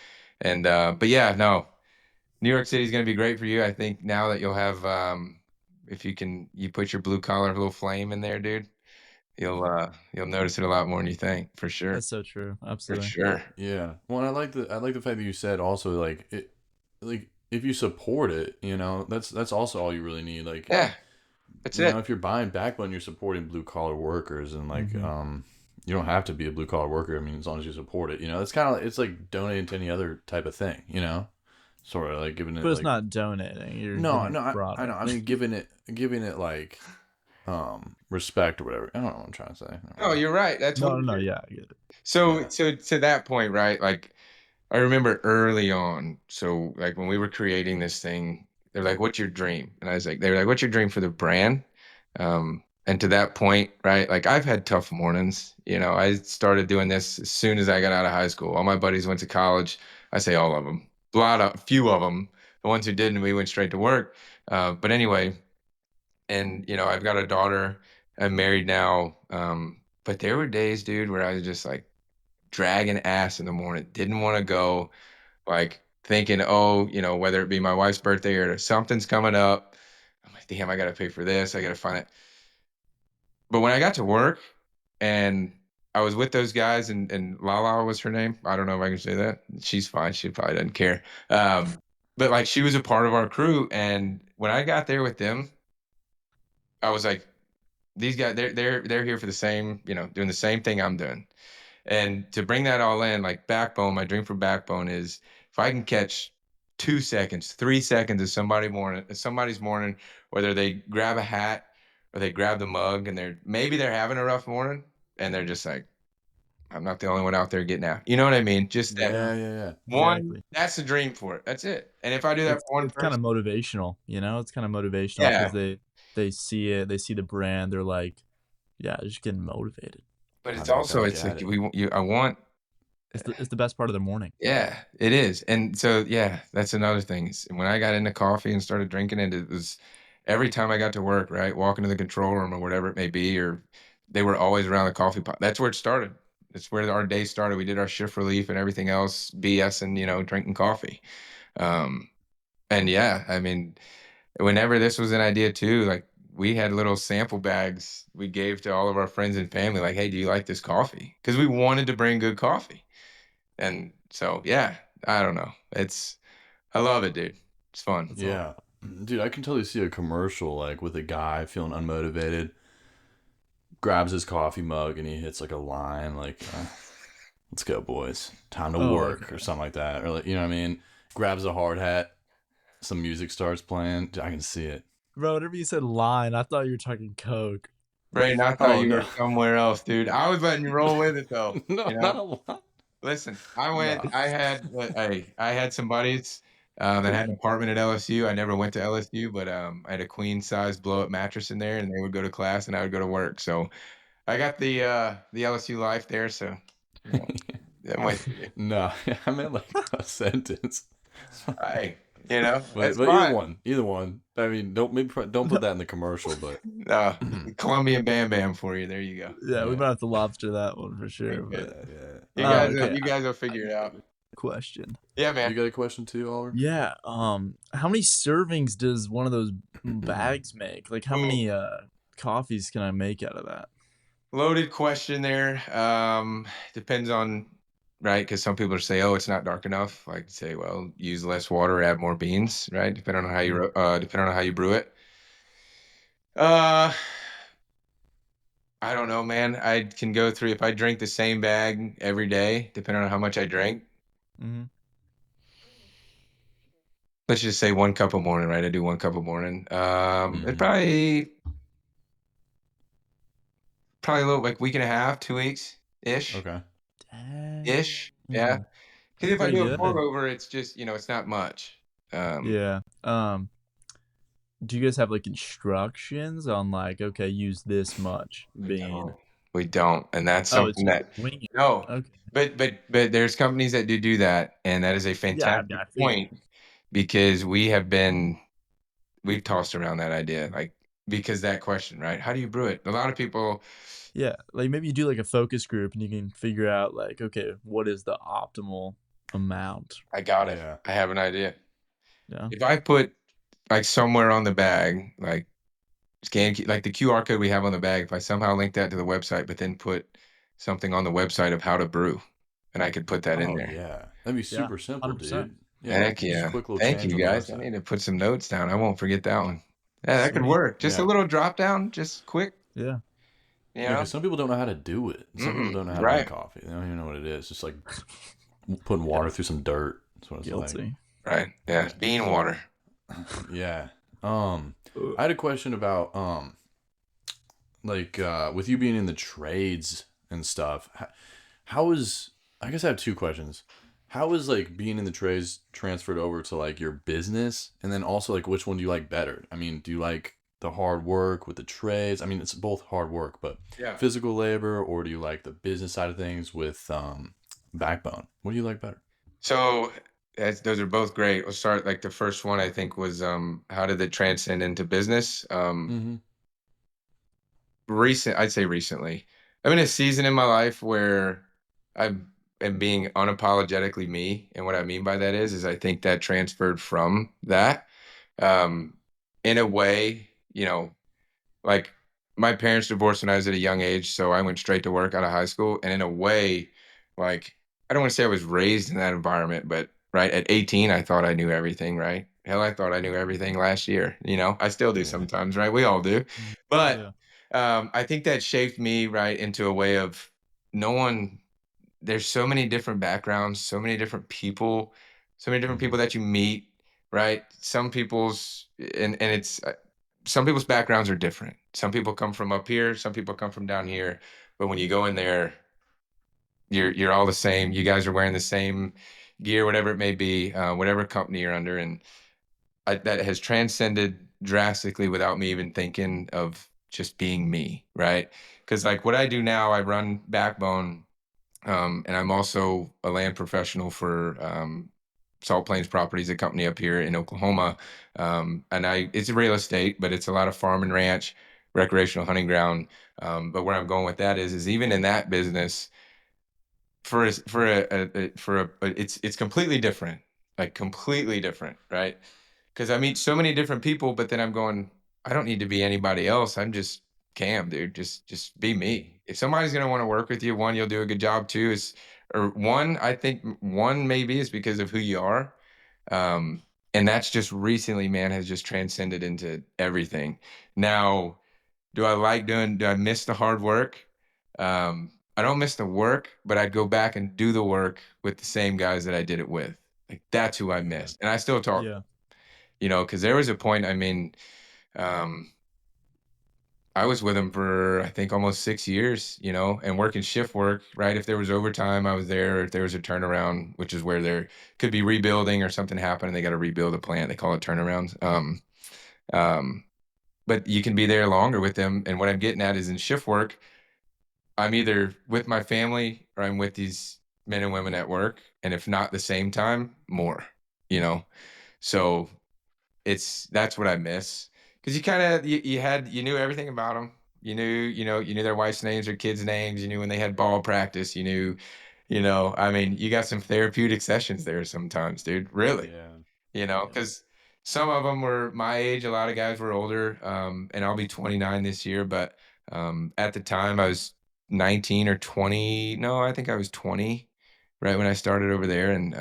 but yeah, no, New York City is going to be great for you. I think now that you'll have, if you put your blue collar little flame in there, dude, you'll notice it a lot more than you think, for sure. That's so true. For Absolutely. sure. Yeah. Well, I like the fact that you said also like if you support it, that's also all you really need. Like, Yeah, that's it. if you're buying Backbone, you're supporting blue collar workers, and like Mhm. you don't have to be a blue collar worker. I mean, as long as you support it, it's kind of it's like donating to any other type of thing, sort of like giving it But it's like not donating. You're no, giving no, a I know. product. I mean, giving it like respect or whatever. I don't know what I'm trying to say. I don't No, know. you're right. That's what. No. Yeah, I get it. So Yeah. so to that point, right? Like, I remember early on, so like when we were creating this thing, they're like, "What's your dream?" And they were like, "What's your dream for the brand?" And to that point, right? Like, I've had tough mornings. I started doing this as soon as I got out of high school. All my buddies went to college. I say all of them. A few of them. The ones who didn't, we went straight to work. But anyway, and I've got a daughter. I'm married now. But there were days, dude, where I was just like dragging ass in the morning, didn't want to go, like thinking, oh, whether it be my wife's birthday or something's coming up. I'm like, damn, I got to pay for this. I got to find it. But when I got to work and I was with those guys, and Lala was her name. I don't know if I can say that. She's fine. She probably doesn't care. But like, she was a part of our crew. And when I got there with them, I was like, these guys, they're here for the same, doing the same thing I'm doing. And to bring that all in, like Backbone, my dream for Backbone is if I can catch 2 seconds, 3 seconds of somebody's morning, whether they grab a hat or they grab the mug, and they're having a rough morning, and they're just like, I'm not the only one out there getting out. You know what I mean? Just that Yeah, Yeah. Yeah. Yeah. one, exactly. that's the dream for it. That's it. And if I do that It's for one it's kind of person, motivational, It's kind of motivational yeah, because they see it, they see the brand, they're like, Yeah, just getting motivated. But I it's mean, also, back it's at like it. I want. It's the best part of the morning. Yeah, it is. And so, yeah, that's another thing. When I got into coffee and started drinking it, it was every time I got to work, right? Walking to the control room or whatever it may be, or they were always around the coffee pot. That's where it started. That's where our day started. We did our shift relief and everything else, BS and, drinking coffee. Um, and yeah, I mean, whenever this was an idea too, like we had little sample bags we gave to all of our friends and family, like, hey, do you like this coffee? Because we wanted to bring good coffee. And so, yeah, I don't know. I love it, dude. It's fun. That's all. Yeah. Dude, I can totally see a commercial like with a guy feeling unmotivated, grabs his coffee mug and he hits like a line like, let's go, boys. Time to Oh, work okay. or something like that. Or like, you know what I mean? Grabs a hard hat, some music starts playing. Dude, I can see it. Bro, whenever you said line, I thought you were talking Coke. Brayden, I thought Oh you no. were somewhere else, dude. I was letting you roll with it though. No, not a lot. Listen, No. I had some buddies that had an apartment at LSU. I never went to LSU, but I had a queen size blow up mattress in there, and they would go to class, and I would go to work. So I got the LSU life there. So yeah, that went. No, I meant like a sentence. Hey, But that's but fine. either one. I mean, don't put that in the commercial. But Colombian Bam Bam for you. There you go. Yeah, we yeah, might have to lobster that one for sure. Good. But yeah. okay, You guys will figure it out. question. Yeah, You man. got a question too, Oliver? Yeah, how many servings does one of those bags make? Like, how Ooh, many coffees can I make out of that? loaded question there. Depends on, right? Because some people say, "Oh, it's not dark enough." Like say, "Well, use less water, add more beans." Right? Mhm. Depending on how you brew it. Uh, I don't know, man. I can go through if I drink the same bag every day, depending on how much I drink. Mhm. Let's just say 1 cup a morning, right? I do 1 cup a morning. It Mm-hmm. probably a little like week and a half, 2 weeks ish, Okay. Dang. ish. Yeah. Because That's if I pretty do a good. pour over, it's just it's not much. Yeah. Do you guys have like instructions on like, okay, use this much We bean? don't. We don't, and that's Oh, it's something just that wing it. no. Okay. But there's companies that do that, and that is a Yeah, fantastic I figured. point because we've tossed around that idea, like because that question, right? How do you brew it? A lot of people, Yeah, like maybe you do like a focus group and you can figure out like, okay, what is the optimal amount? I got it. Yeah. I have an idea. Yeah. If I put like somewhere on the bag, like like the QR code we have on the bag, if I somehow link that to the website, but then put something on the website of how to brew, and I could put that in Oh there. yeah. That'd be Yeah. super simple, 100%. dude. Yeah. Heck Just a yeah. quick little Thank change you on the guys. I website. need to put some notes down. I won't forget that one. Yeah, that could Sweet. work. Just a Yeah. little drop down, just quick, Yeah. you Yeah, know? because some people don't know how to do it. Some people Mm-mm. don't know how to make Right. coffee. They don't even know what it is. Just like putting Yeah. water through some dirt. That's what it's like. Guilty. Right. Yeah. Bean water. Yeah. I Ugh. had a question about with you being in the trades and stuff. How is I guess I have two questions. How is like being in the trades transferred over to like your business, and then also like which one do you like better? I mean, do you like the hard work with the trades? I mean, it's both hard work, but Yeah. physical labor, or do you like the business side of things with backbone? What do you like better? So those are both great. We'll start like the first one I think was how did it transcend into business? Mm-hmm. I'd say recently. I'm in a season in my life where I am being unapologetically me. And what I mean by that is I think that transferred from that. Um, in a way, like my parents divorced when I was at a young age, so I went straight to work out of high school. And in a way, like I don't want to say I was raised in that environment, but right at 18, I thought I knew everything, right? Hell, I thought I knew everything last year. I still do Yeah. sometimes, right? We all do. But Yeah. I think that shaped me right into a way of no one there's so many different backgrounds, so many different people, so many different Mm-hmm. people that you meet, right? Some people's and it's some people's backgrounds are different. Some people come from up here, some people come from down here, but when you go in there, you're all the same. You guys are wearing the same gear, whatever it may be, whatever company you're under, and that has transcended drastically without me even thinking of just being me, right? Because like what I do now, I run Backbone, and I'm also a land professional for Salt Plains Properties, a company up here in Oklahoma. And it's real estate, but it's a lot of farm and ranch, recreational hunting ground. But where I'm going with that is even in that business, it's completely different, like completely different, right? Because I meet so many different people, but then I'm going, I don't need to be anybody else. I'm just Cam, dude. Just be me. If somebody's gonna want to work with you, one, you'll do a good job. Two is, or one, I think one maybe is because of who you are. Um, and that's just recently, man, has just transcended into everything. Now, do I miss the hard work? I don't miss the work, but I'd go back and do the work with the same guys that I did it with. Like that's who I Yeah. miss. And I still talk, Yeah. because there was a point, I mean, um, I was with him for I think almost 6 years, and working shift work, right? If there was overtime, I was there. If there was a turnaround, which is where there could be rebuilding or something happened and they got to rebuild a plant, they call it turnarounds. Um, but you can be there longer with them. And what I'm getting at is in shift work, I'm either with my family or I'm with these men and women at work. And if not the same time, more, you know? So that's what I miss. Cause you kind of, you knew everything about them. You knew their wife's names, their kids' names. You knew when they had ball practice. I mean, you got some therapeutic sessions there sometimes, dude. Really, Yeah. because some of them were my age. A lot of guys were older. And I'll be 29 this year. But at the time, I was 19 or 20. No, I think I was 20 right when I started over there. And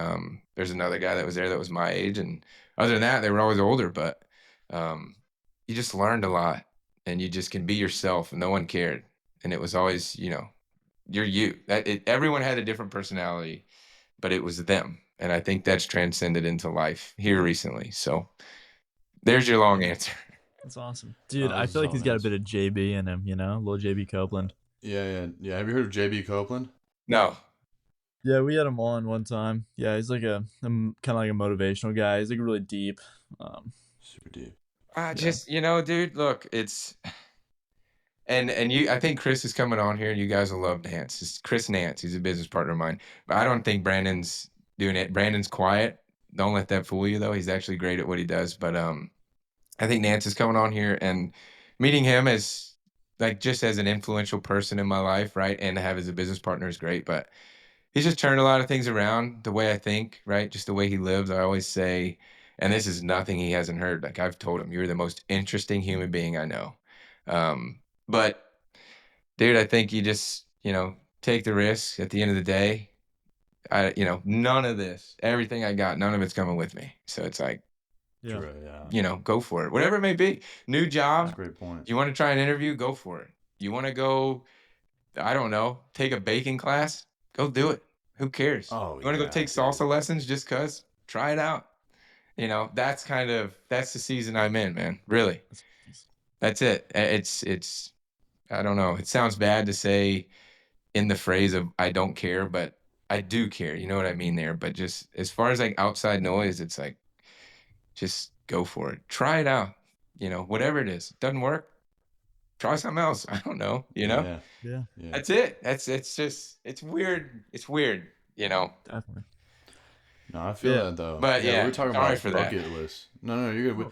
there's another guy that was there that was my age. And other than that, they were always older. But you just learned a lot and you just can be yourself and no one cared. And it was always, you're you. Everyone had a different personality, but it was them. And I think that's transcended into life here recently. So there's your long answer. That's awesome. Dude, Oh, I this is feel like all he's got a nice. bit of JB in him, little JB Copeland. Yeah. Have you heard of JB Copeland? No. Yeah, we had him on one time. Yeah, he's like kind of like a motivational guy. He's like really deep. Super deep. Yeah. Dude, look, I think Chris is coming on here and you guys will love Nance. It's Chris Nance. He's a business partner of mine. But I don't think Brandon's doing it. Brandon's quiet. Don't let that fool you though. He's actually great at what he does. But I think Nance is coming on here and meeting him as like just as an influential person in my life, right? And to have as a business partner is great. But he's just turned a lot of things around the way I think, right? Just the way he lives. I always say, and this is nothing he hasn't heard. Like I've told him, you're the most interesting human being I know. But dude, I think you just, take the risk at the end of the day. None of this, everything I got, none of it's coming with me. So it's like, Yeah. True, yeah. go for it. Whatever it may be. New That's job. a great point. You want to try an interview? Go for it. You want to go, I don't know, take a baking class? Go do it. Who cares? Oh You want to go yeah, take dude. salsa lessons just cause? Try it out. That's the season I'm in, man. Really. That's it. It's I don't know. It sounds bad to say in the phrase of I don't care, but I do care. You know what I mean there? But just as far as like outside noise, it's like just go for it. Try it out. Whatever it is. Doesn't work, try something else. I don't know, Yeah. Yeah. Yeah. That's it. It's weird. It's weird, Definitely. No, I feel Yeah. that though. But Yeah, we yeah, were talking sorry about for that. bucket lists. No, you're good.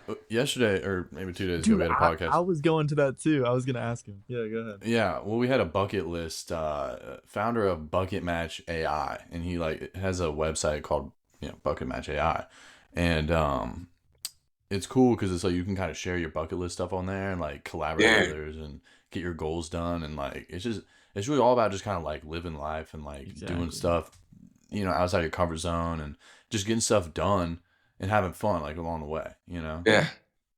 Oh, Yesterday, or maybe 2 days ago, dude, we had a I podcast. was going to that too. I was gonna ask him. Yeah, go ahead. Yeah, well, we had a bucket list. Founder of Bucket Match AI, and he has a website called Bucket Match AI, and it's cool because it's like you can kind of share your bucket list stuff on there and like collaborate with Yeah. others and get your goals done, and like it's really all about just kind of like living life and like doing Exactly. stuff, outside your comfort zone and just getting stuff done and having fun like along the way. Yeah.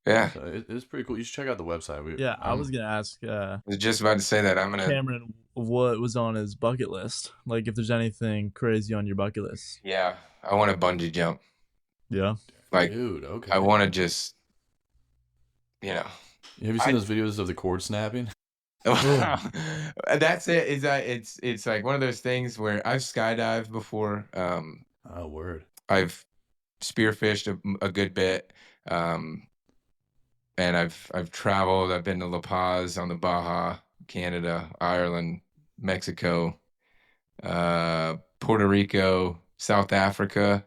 Yeah. So it's pretty cool. You should check out the website. Yeah, I was gonna ask I was just about to say that. I'm gonna Cameron what was on his bucket list. Like if there's anything crazy on your bucket list. yeah, I want to bungee jump. Yeah. Like Dude, okay. I want to just Have you seen those videos of the cord snapping? That's it. Is that it's like one of those things where I've skydived before. Oh, word. I've spearfished a good bit. and I've traveled. I've been to La Paz on the Baja, Canada, Ireland, Mexico, Puerto Rico, South Africa,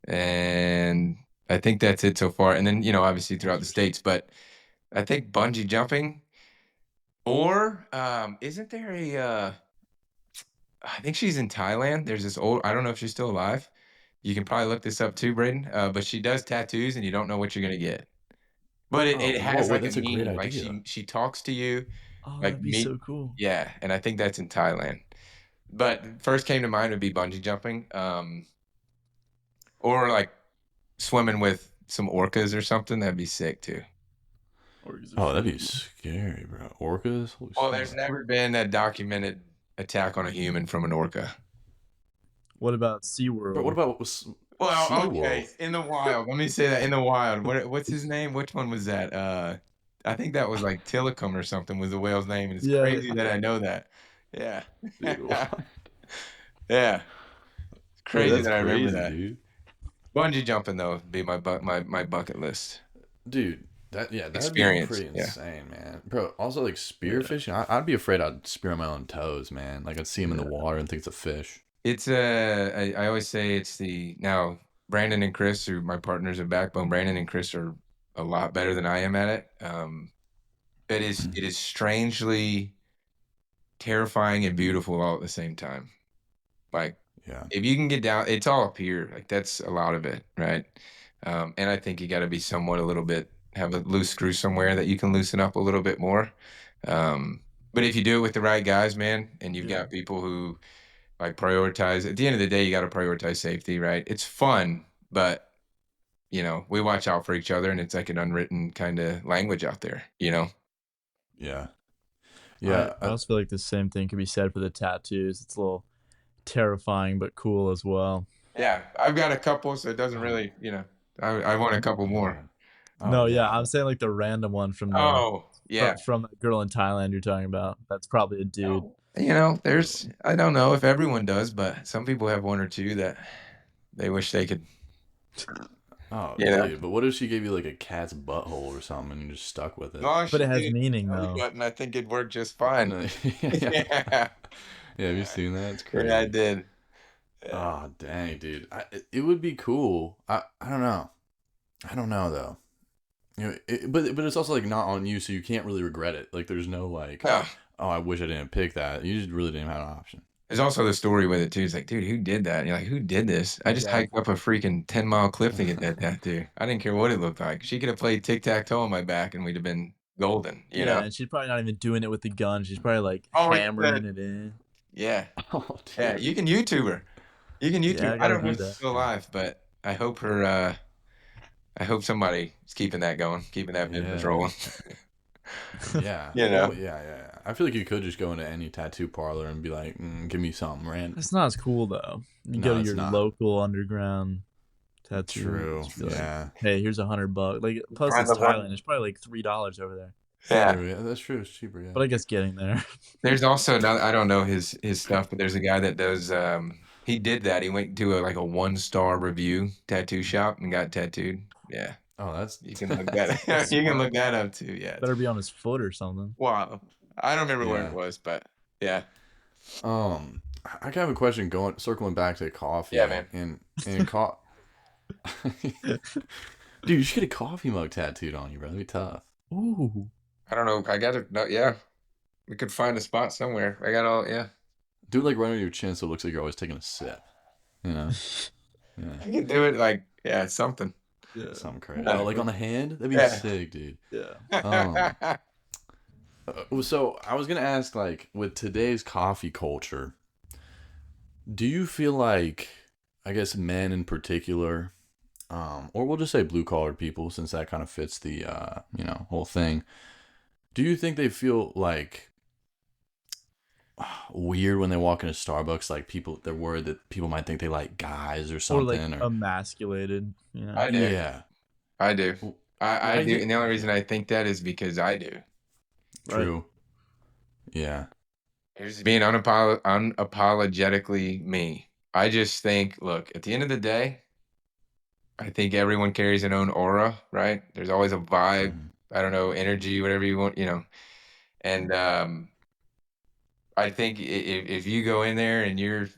and I think that's it so far. And then, obviously throughout the states, but I think bungee jumping, or isn't there I think she's in Thailand. There's this old, I don't know if she's still alive. You can probably look this up too, Braden. But she does tattoos, and you don't know what you're gonna get. But it, Oh, it whoa, has wait, like a that's a great meaning. Like idea. she talks to you, Oh, like that'd be me. so cool. Yeah, and I think that's in Thailand. But first came to mind would be bungee jumping, or like swimming with some orcas or something. That'd be sick too. Oh, that'd be scary, bro. Orcas? Holy Well, there's smokes. never been a documented attack on a human from an orca. What about But what SeaWorld? about Well, okay, SeaWorld? in the wild. Let me say that in the wild. What's his name? Which one was that? I think that was like Tilikum or something was the whale's name, and it's Yeah, crazy that I know that. Yeah. Dude, what? Yeah. It's Bro, crazy that's that I remember crazy, that. dude. Bungee jumping though would be my bucket list. Dude, that'd be Experience. pretty Yeah. insane, man. Bro, also like yeah, spearfishing, I'd be afraid I'd spear on my own toes, man. Like I'd see him in the yeah. water and think it's a fish. It's I always say it's the now Brandon and Chris, who my partners of Backbone, Brandon and Chris are a lot better than I am at it. It is strangely terrifying and beautiful all at the same time. Like Yeah. if you can get down, it's all up here. Like that's a lot of it, right? And I think you got to be somewhat a little bit have a loose screw somewhere that you can loosen up a little bit more. But if you do it with the right guys, man, and you've Yeah. got people who like prioritize. At the end of the day, you got to prioritize safety, right? It's fun, but we watch out for each other, and it's like an unwritten kind of language out there. Yeah. I Yeah. also feel like the same thing could be said for the tattoos. It's a little terrifying but cool as well. Yeah, I've got a couple, so it doesn't Oh, really, I want a couple more. yeah. Oh No, yeah, yeah. I'm saying like the random one from the Oh, yeah. from that girl in Thailand you're talking about. That's probably a dude. There's, I don't know if everyone does, but some people have one or two that they wish they could, Oh, you know. dude. But what if she gave you like a cat's butthole or something and you just stuck with it? No, But she it has did meaning belly though. button. I think it'd work just fine. No, yeah. Yeah, Yeah, have you seen that? It's yeah, I crazy. did. Yeah. Oh, dang, dude. It would be cool. I don't know. I don't know though. But it's also like not on you, so you can't really regret it. Like there's no like, Yeah. oh, I wish I didn't pick that. You just really didn't have an option. There's also the story with it too. It's like, dude, who did that? And you're like, who did this? I just hiked Exactly. up a freaking 10-mile cliff to get that tattoo. I didn't care what it looked like. She could have played tic-tac-toe on my back and we'd have been golden, you Yeah, know? and she's probably not even doing it with the gun. She's probably like Oh, hammering it in. yeah. Oh, Yeah, dude. you can YouTube her. You can YouTube. Yeah, I I gotta don't know do if she's that. still alive, but I hope I hope somebody is keeping that going, keeping that business Yeah. rolling. Yeah. You know? Well, yeah. I feel like you could just go into any tattoo parlor and be like, give me something random. It's not as cool though. You No, go to it's your not. local underground tattoo. True. Just be like, Yeah. hey, here's $100. Like plus Find it's the one. Thailand. It's probably like $3 over there. Yeah. True. Yeah, that's true. It's cheaper. Yeah. But I guess getting there. There's also another, I don't know his stuff, but there's a guy that does he did that. He went to a 1-star review tattoo shop and got tattooed. Yeah. Oh, that's You can look that you can look that up too. Yeah. Better be on his foot or something. Wow. I don't remember where Yeah. it was, but yeah. I have a question circling back to coffee. Yeah, man. And dude, you should get a coffee mug tattooed on you, bro. That'd be tough. Ooh. I don't know. I got to no, yeah. We could find a spot somewhere. I got all yeah. Do it like right under your chin so it looks like you're always taking a sip. You know? Yeah. I can do it like yeah, something. Yeah. Something crazy. Oh, like on the hand? That'd be Yeah. sick, dude. Yeah. So I was gonna ask, like, with today's coffee culture, do you feel like, I guess, men in particular, or we'll just say blue collar people, since that kind of fits the whole thing. Do you think they feel like weird when they walk into Starbucks? Like they're worried that people might think they like guys or Or something, like or emasculated, you know. I do. yeah, I do. I I do. get- And the only reason I think that is because I do. Right. true, yeah, Here's being unapologetically me. I just think, look, at the end of the day, I think everyone carries an own aura, right? There's always a vibe, Mhm. I don't know, energy, whatever you want, you know. And I think if you go in there and you're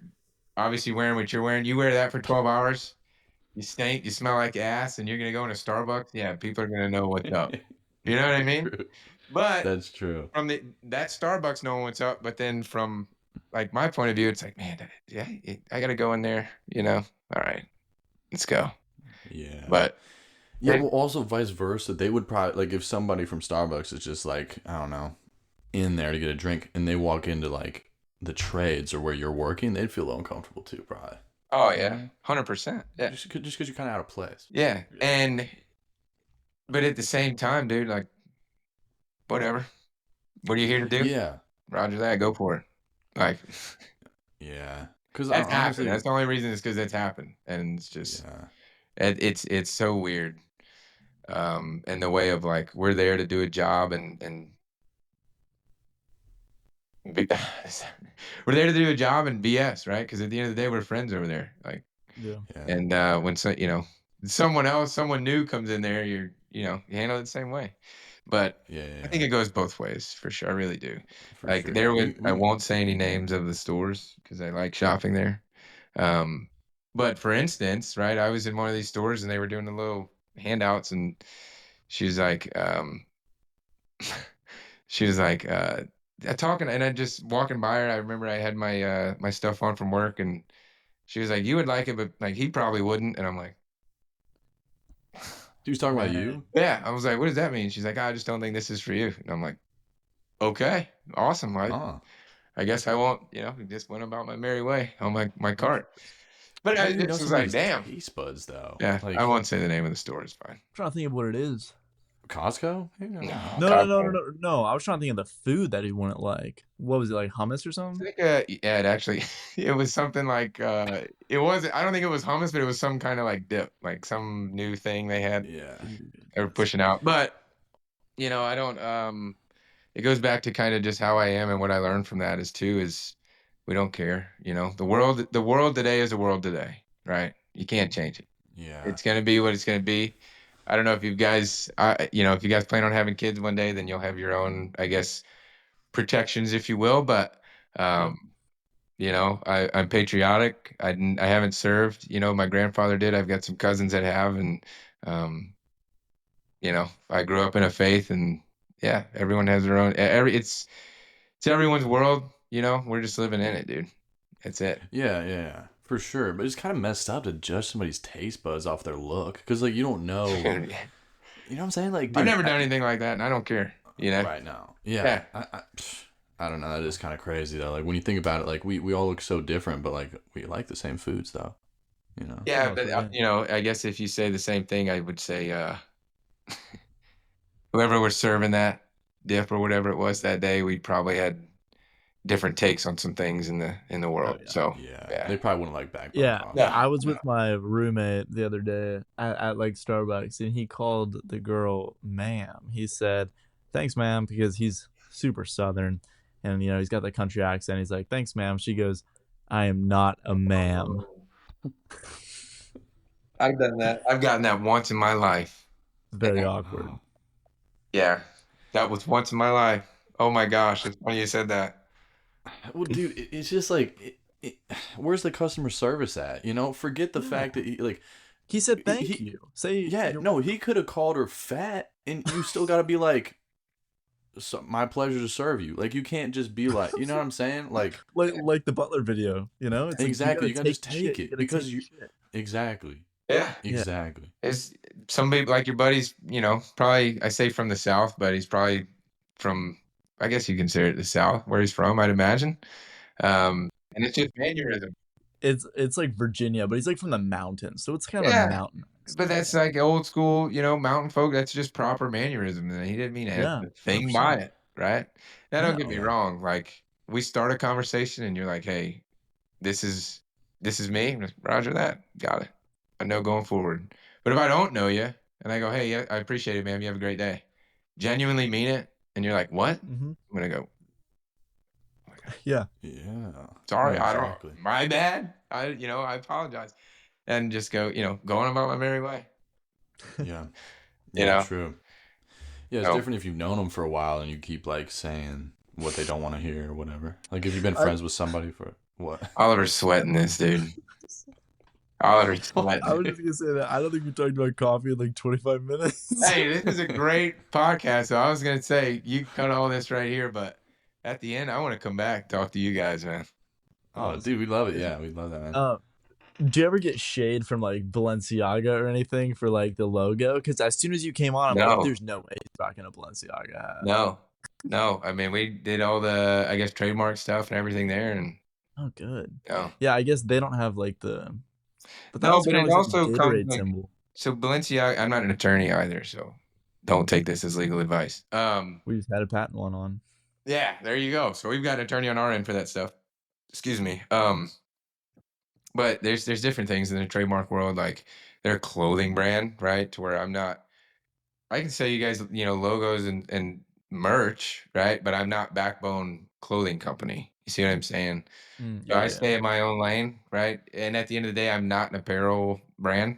obviously wearing what you're wearing, you wear that for 12 hours, you stink, you smell like ass, and you're gonna go into Starbucks, yeah, people are gonna know what's up. You know what I mean? True. But That's true. from that Starbucks knowing what's up, but then from like my point of view, it's like, man, yeah, I gotta go in there, you know. All right, let's go. Yeah. But Yeah, well, also vice versa. They would probably like if somebody from Starbucks is just like, I don't know, in there to get a drink and they walk into like the trades or where you're working, they'd feel uncomfortable too, probably. oh You know what yeah, I mean? 100%. Yeah, Just because you're kind of out of place. yeah. Yeah. And but at the same time, dude, like whatever. What are you here to do? Yeah. Roger that. Go for it. Like Yeah. Because that's happened. honestly, That's the only reason is because that's happened, and it's just yeah. it's so weird. In the way of like we're there to do a job and be- we're there to do a job and BS, right? Because at the end of the day, we're friends over there. Like, Yeah. Yeah. and when someone new comes in there, you handle it the same way. But Yeah. I think Yeah. it goes both ways for sure. I really do. For Like sure. there was, I We won't say any names of the stores because I like shopping there. Um, but for instance, right, I was in one of these stores and they were doing the little handouts, and she was like, she was like, talking, and I just walking by her. I remember I had my stuff on from work, and she was like, "You would like it, but like he probably wouldn't." And I'm like, He was talking about Man. you. "Yeah." I was like, "What does that mean?" She's like, "I just don't think this is for you." And I'm like, "Okay, awesome. Oh. I guess I won't." Just went about my merry way on my Like, cart. But how I do you know just was like, somebody's "Damn." taste buds though? Yeah, I Like won't say the name of the store. It's fine. I'm trying to think of what it is. Costco? Maybe, I No, don't know. No. I was trying to think of the food that he wouldn't like. What was it, like hummus or It's something? like yeah, it actually it was something like it wasn't, I don't think it was hummus, but it was some kind of like dip, like some new thing Yeah. Dude, they were that's pushing out. But I don't it goes back to kind of just how I am, and what I learned from that is we don't care. The world today is the world today, right? You can't change it. Yeah. It's gonna be what it's gonna be. I don't know if you guys if you guys plan on having kids one day, then you'll have your own, I guess, protections, if you will. But yeah. I'm patriotic. I haven't served. My grandfather did. I've got some cousins that have, and um, I grew up in a faith, and yeah, everyone has their own. It's everyone's world. We're just living in it, dude. That's it. Yeah, for sure. But it's kind of messed up to judge somebody's taste buds off their look, because like you don't know. You know what I'm saying? Like, I've dude, never done anything like that, and I don't care. right now, yeah. Yeah. I don't know. That is kind of crazy though. Like when you think about it, like we all look so different, but like we like the same foods though. You know? Yeah, No, but that's right. I guess if you say the same thing, I would say whoever was serving that dip or whatever it was that day, we probably had different takes on some things in the Oh world. yeah. So Yeah. yeah. They probably wouldn't like backbone Yeah, coffee. Yeah. I was No. with my roommate the other day at like Starbucks, and he called the girl ma'am. He said, "Thanks, ma'am," because he's super Southern, and he's got the country accent. He's like, "Thanks, ma'am." She goes, "I am not a ma'am." I've done that. I've gotten that once in my life. Very And awkward. yeah, that was once in my life. Oh my gosh, it's funny you said that. Well, dude, it's just like, where's the customer service at? Forget the fact that like He said, "Thank he, you." Say, yeah, you're no, he could have called her fat, and you still got to be like, my pleasure to serve you. Like you can't just be like, you know what I'm saying? Like like the Butler video. It's like exactly, you you gotta gotta just take take shit. You it gotta take because the you shit. exactly, Yeah. Yeah. exactly. It's some people like your buddy's, probably, I say from the South, but he's probably from, I guess you consider it the South, where he's from, I'd imagine. And it's just mannerism. It's like Virginia, but he's like from the mountains, so it's kind of a Yeah. mountain But accent. that's like old school, mountain folk. That's just proper mannerism. And he didn't mean a Yeah, thing by 100%. it, right? Now, don't get No. me Yeah, wrong. Like we start a conversation, and you're like, "Hey, this is me." I'm just, Roger that. Got it. I know going forward. But if I don't know you, and I go, "Hey, yeah, I appreciate it, man. You have a great day." Genuinely mean it, and you're like, "What?" Hmm. I'm gonna go, Yeah. yeah, "Sorry, No, I don't. exactly. My bad. I apologize." and just go, going about my merry way. Yeah. You Yeah, know, true. Yeah, it's so different if you've known them for a while and you keep like saying what they don't want to hear or whatever. Like if you've been I, friends with somebody for what? Oliver's sweating this, dude. Oliver's I was sweating. just gonna say that I don't think we talked about coffee in like 25 minutes. Hey, this is a great podcast. So I was gonna say you cut all this right here, but at the end, I want to come back talk to you guys, man. Oh, dude, we love it. Yeah, we love that, man. Do you ever get shade from like Balenciaga or anything for like the logo? Because as soon as you came on, I'm like, No, there's no way he's rocking a Balenciaga hat. no. I mean, we did all the, I guess, trademark stuff and everything there, and Oh, good. no, Yeah, I guess they don't have like the, but that no. also But kind of it looks like also a comes Gatorade like, symbol. so Balenciaga. I'm not an attorney either, so don't take this as legal advice. We just had a patent one on. Yeah, there you go. So we've got an attorney on our end for that stuff. Excuse me. But there's different things in the trademark world, like their clothing brand, right? To where I can sell you guys, logos and merch, right? But I'm not Backbone Clothing Company. You see what I'm saying? So I Yeah. stay in my own lane, right? And at the end of the day, I'm not an apparel brand.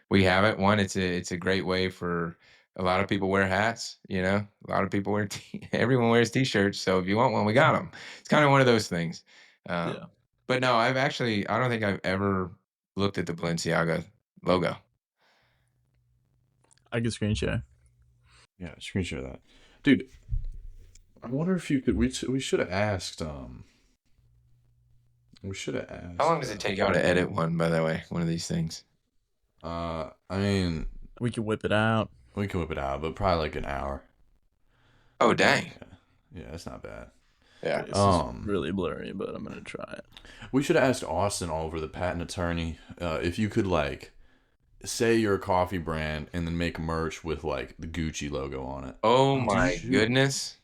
We have it. One, it's a great way for a lot of people wear hats. A lot of people wear everyone wears t-shirts. So if you want one, we got them. It's kind of one of those things. Yeah. But no, I don't think I've ever looked at the Balenciaga logo. I can screen share. Yeah, screen share that, dude. I wonder if you could. We should have asked. We should have asked. How long does it take y'all to edit one, by the way? One of these things. I mean, We can whip it out. we can whip it out, but probably like an hour. Oh dang! Yeah, that's not bad. Yeah. It's really blurry, but I'm gonna try it. We should have asked Austin Oliver, the patent attorney, if you could like say you're a coffee brand and then make merch with like the Gucci logo on it. Oh my goodness!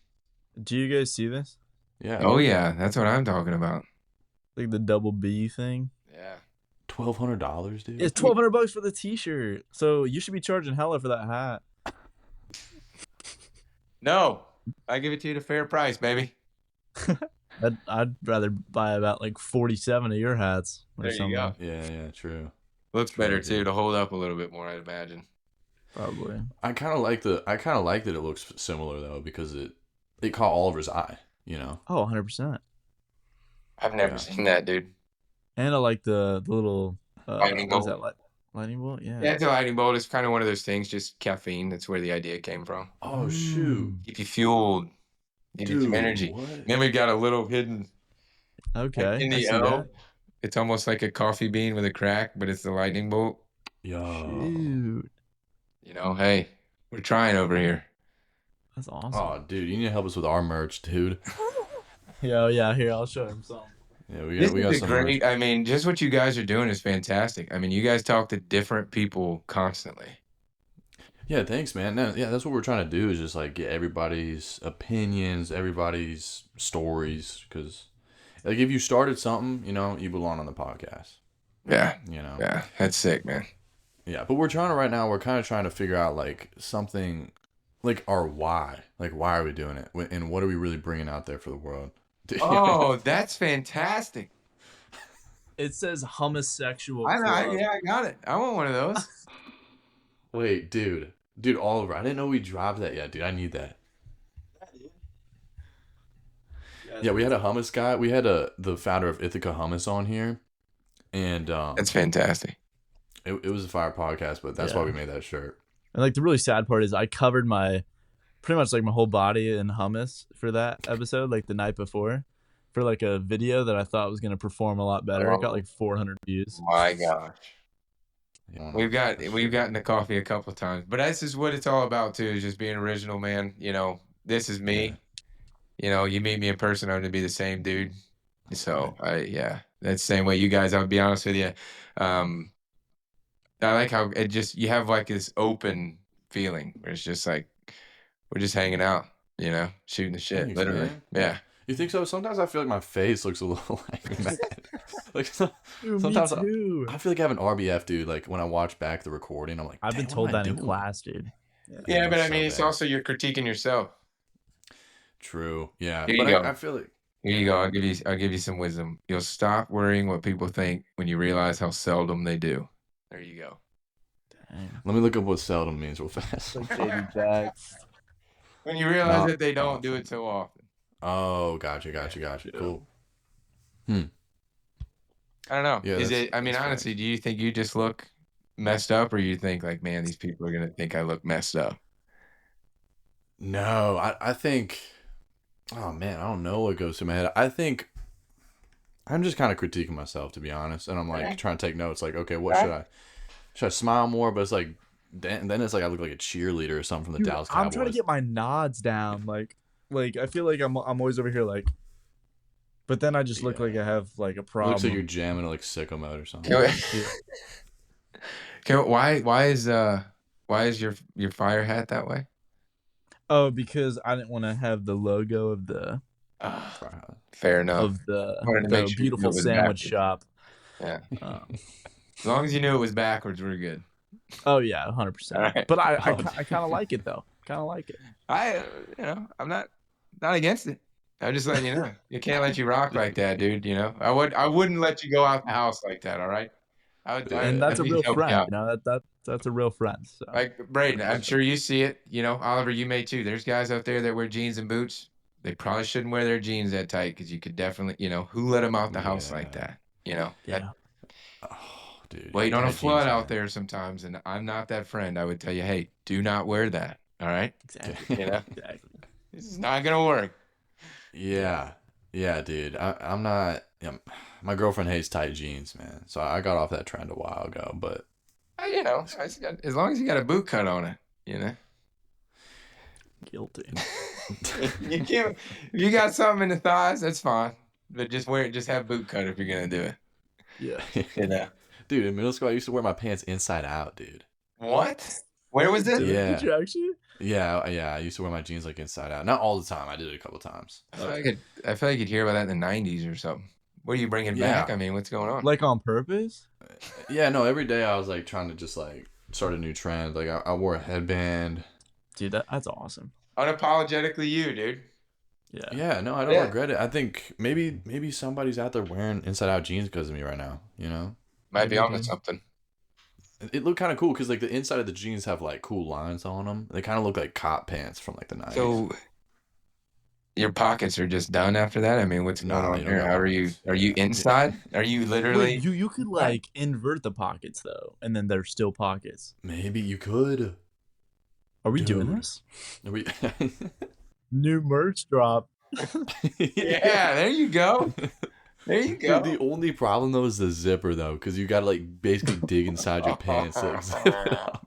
Do you guys see this? Yeah. Oh yeah, that's what I'm talking about. Like the double B thing. Yeah. $1,200, dude. It's $1,200 for the T-shirt. So you should be charging hella for that hat. No, I give it to you at a fair price, baby. I'd rather buy about like 47 of your hats or There you something. go. Yeah, true. Looks better too to hold up a little bit more, I'd imagine. Probably. I kind of like that it looks similar though because it caught Oliver's eye. Oh, 100%. I've never seen that, dude. And I like the little Lightning what is bolt. that? Lightning bolt? Yeah. Yeah, it's a lightning bolt. It's kind of one of those things, just caffeine. That's where the idea came from. Oh shoot! Keep you fueled. Give you some energy. What? Then we've got a little hidden Okay. in I the see L. that. It's almost like a coffee bean with a crack, but it's the lightning bolt. Yo. Shoot. Hey, we're trying over here. That's awesome. Oh, dude, you need to help us with our merch, dude. Yeah, here, I'll show him some. Yeah, we This got is some great. merch. I mean, just what you guys are doing is fantastic. I mean, you guys talk to different people constantly. Yeah, thanks, man. No, yeah, that's what we're trying to do is just like get everybody's opinions, everybody's stories, because like if you started something, you belong on the podcast. Yeah. Yeah, That's sick, man. Yeah, but we're kind of trying to figure out like something, like our why, like why are we doing it, and what are we really bringing out there for the world? Oh, that's fantastic. It says homosexual. I got it. I want one of those. Wait, dude, Oliver, I didn't know we dropped that yet, dude. I need that. Yeah, we had a hummus guy. We had the founder of Ithaca Hummus on here, and That's fantastic. it was a fire podcast, but that's why we made that shirt. And like the really sad part is I covered pretty much like my whole body in hummus for that episode, like the night before, for like a video that I thought was gonna perform a lot better. It got like 400 views. My gosh. Yeah. We've gotten the coffee a couple of times, but this is what it's all about too, is just being original, man. This is me. You meet me in person, I'm gonna be the same dude. So that's the same way you guys. I'll be honest with you. I like how you have like this open feeling where it's just like we're just hanging out, shooting the shit, Thanks, literally. man. Yeah. You think so? Sometimes I feel like my face looks a little like mad. Like Dude, sometimes me too. I feel like I have an RBF, dude. Like when I watch back the recording, I'm like, I've been "Dang, told what am I that in doing?" class, dude. Yeah, but I so mean, it's bad. also you're critiquing yourself. True. Yeah, Here you but go. I feel like Here you go. I'll give you some wisdom. You'll stop worrying what people think when you realize how seldom they do. There you go. Dang. Let me look up what seldom means real fast. Like JD Jacks. When you realize Not that they don't do often. it so often. Oh, gotcha. Yeah. Cool. I don't know. Yeah, Is that's it? I mean, that's honestly, facts. do you think you just look messed up, or you think like, man, these people are gonna think I look messed up? No, I think. Oh man, I don't know what goes through my head. I think I'm just kind of critiquing myself, to be honest, and I'm like trying to take notes. Like, okay, what should I smile more? But it's like then it's like I look like a cheerleader or something from the Dude, Dallas I'm trying to Cowboys. get my nods down. Like I feel like I'm always over here like, but then I just look Yeah. like I have like a It looks like you're problem. jamming like sicko mode or something. Can we- Yeah. why is your fire hat that way? Oh, because I didn't want to have the logo of the Fair enough. Wanted to make sure you knew beautiful it was sandwich backwards. shop. Yeah. Um, As long as you knew it was backwards, we're good. oh yeah, 100%. All right. But I kind of like it though. Kind of like it. I'm not against it. I'm just letting you know. You can't let you rock like that, dude. I wouldn't let you go out the house like that. All right. And that's a I'd be real helping you friend. out. You know that's a real friend. So Like Braden, I'm sure you see it. Oliver, you may too. There's guys out there that wear jeans and boots. They probably shouldn't wear their jeans that tight because you could definitely, who let them out the house like that? yeah. Oh, dude. Wait on a tight flood jeans, out man. there sometimes, and I'm not that friend. I would tell you, hey, do not wear that. All right, Exactly. Exactly. this is not gonna work. Yeah, dude. I'm not. My girlfriend hates tight jeans, man. So I got off that trend a while ago. But As long as you got a boot cut on it. Guilty. You can't. If you got something in the thighs, that's fine. But just wear it. Just have boot cut if you're gonna do it. Yeah. dude, in middle school, I used to wear my pants inside out, dude. What? Where was it? Yeah. Did you actually? Yeah. I used to wear my jeans like inside out. Not all the time. I did it a couple times. I feel like you'd hear about that in the '90s or something. What are you bringing back? I mean, what's going on? Like on purpose? Yeah, no. Every day I was like trying to just like start a new trend. Like I wore a headband. Dude, that's awesome. Unapologetically you, dude. Yeah. Yeah, no, I don't regret it. I think maybe somebody's out there wearing inside out jeans because of me right now. Might be onto something. It looked kind of cool because like the inside of the jeans have like cool lines on them. They kind of look like cop pants from like the 90s. So your pockets are just done after that? I mean, what's going on here? How are you? Are you inside? Are you literally? Wait, you could like invert the pockets though, and then there's still pockets. Maybe you could. Are we Dude. doing this? Are we? New merch drop. Yeah, there you go. There you go. Dude, the only problem though is the zipper though, because you gotta like basically dig inside your pants to like, zip it up.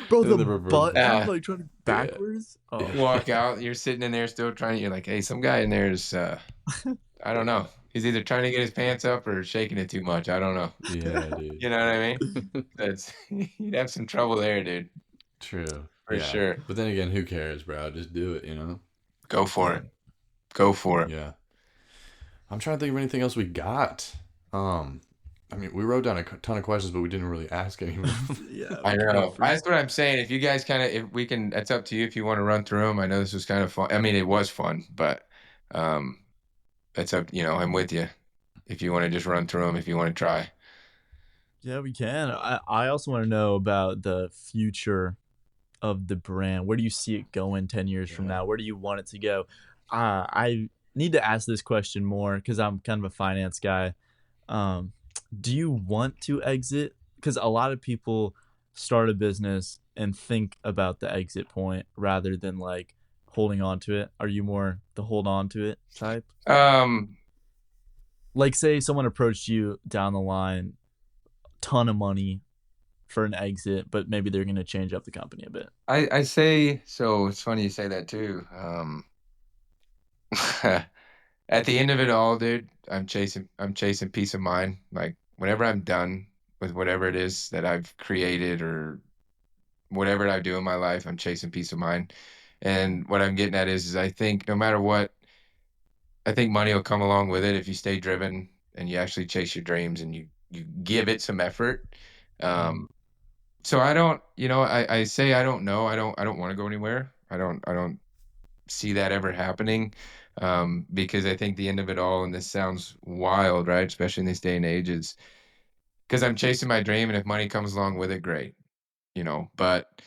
Bro, And the reverse button back. like trying to backwards. Oh. Walk out. You're sitting in there still trying. You're like, hey, some guy in there is. I don't know. He's either trying to get his pants up or shaking it too much. I don't know. Yeah, dude. You know what I mean? You'd have some trouble there, dude. True. For sure. But then again, who cares, bro? Just do it, Go for it. Go for it. Yeah. I'm trying to think of anything else we got. I mean, we wrote down a ton of questions, but we didn't really ask any. Yeah. I know. That's what I'm saying. If you guys if we can, it's up to you if you want to run through them. I know this was kind of fun. I mean, it was fun, but it's up. I'm with you. If you want to just run through them, if you want to try. Yeah, we can. I also want to know about the future of the brand. Where do you see it going 10 years from now? Where do you want it to go? I need to ask this question more because I'm kind of a finance guy. Do you want to exit? Because a lot of people start a business and think about the exit point rather than like holding on to it. Are you more the hold on to it type? Like say someone approached you down the line, ton of money for an exit, but maybe they're going to change up the company a bit. I say so. It's funny you say that too. At the end of it all, dude, I'm chasing peace of mind. Like whenever I'm done with whatever it is that I've created or whatever I do in my life, I'm chasing peace of mind. And what I'm getting at is I think no matter what, I think money will come along with it if you stay driven and you actually chase your dreams and you give it some effort. So I don't, I say I don't know. I don't want to go anywhere. I don't see that ever happening. Because I think the end of it all, and this sounds wild, right? Especially in this day and age, is because I'm chasing my dream, and if money comes along with it, great, but,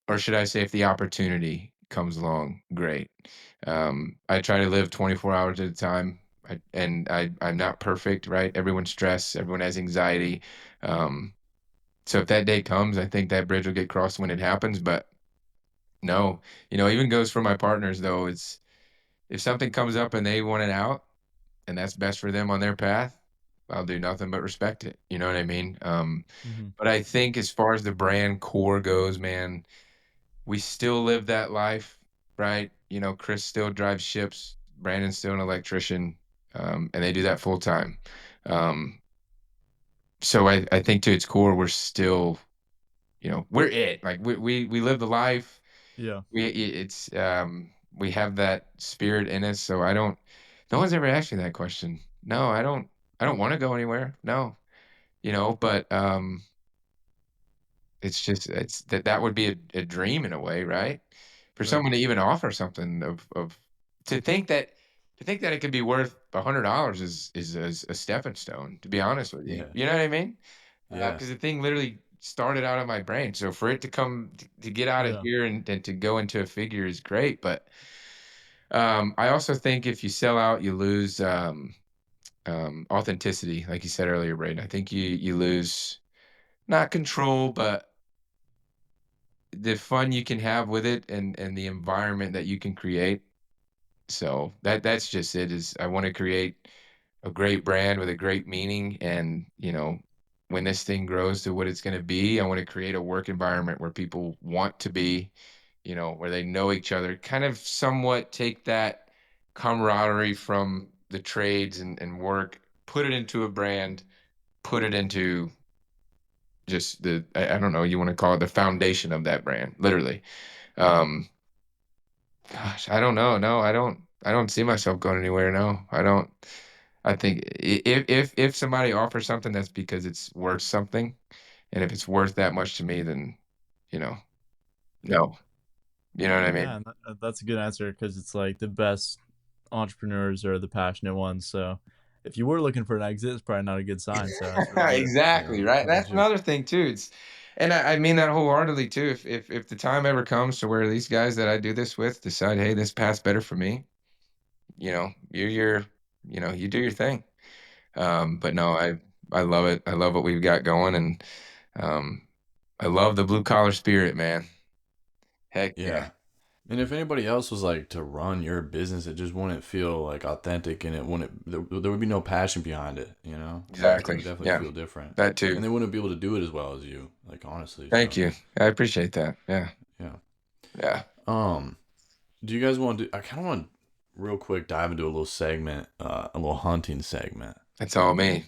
or should I say if the opportunity comes along, great. I try to live 24 hours at a time. I'm not perfect, right? Everyone's stressed, everyone has anxiety. Um, so if that day comes, I think that bridge will get crossed when it happens. But no, even goes for my partners though. It's if something comes up and they want it out and that's best for them on their path, I'll do nothing but respect it. You know what I mean? Mhm. But I think as far as the brand core goes, man, we still live that life, right? Chris still drives ships, Brandon's still an electrician, and they do that full time. Um, so I think to its core, we're still, we're it. Like we live the life. Yeah. We have that spirit in us. So I don't. No one's ever asked me that question. No, I don't. I don't want to go anywhere. No, but it's just that would be a dream in a way, right? For Right. someone to even offer something of to think that to think that it could be worth $100 is a stepping stone, to be honest with you. Yeah. You know what I mean? Yeah. Because the thing literally started out of my brain. So for it to come to get out of Yeah. here and to go into a figure is great. But I also think if you sell out, you lose authenticity, like you said earlier, Braden. I think you lose not control, but the fun you can have with it and the environment that you can create. So that's just it is I want to create a great brand with a great meaning and, when this thing grows to what it's going to be, I want to create a work environment where people want to be, where they know each other, kind of somewhat take that camaraderie from the trades and work, put it into a brand, put it into just I don't know, you want to call it the foundation of that brand, literally. Um, Gosh, I don't know. No, I don't see myself going anywhere, no. I don't. I think if somebody offers something, that's because it's worth something, and if it's worth that much to me, then, you know, no. You know what I Yeah, mean? and that's a good answer because it's like the best entrepreneurs are the passionate ones. So if you were looking for an exit, it's probably not a good sign. So that's really good. Yeah. Exactly, right? Look That's at you. another thing too, and I mean that wholeheartedly too. If the time ever comes to where these guys that I do this with decide, "Hey, this path's better for me," you do your thing. But no, I love it. I love what we've got going, and um, I love the blue collar spirit, man. Heck yeah, Yeah. And if anybody else was like to run your business, it just wouldn't feel like authentic and there would be no passion behind it, you know? It exactly. would definitely Yeah, feel different. that too. And they wouldn't be able to do it as well as you, like honestly. Thank So, you. I appreciate that. Yeah, yeah. yeah. Um, do you guys want to I kind of want to real quick dive into a little segment, a little hunting segment. That's all me.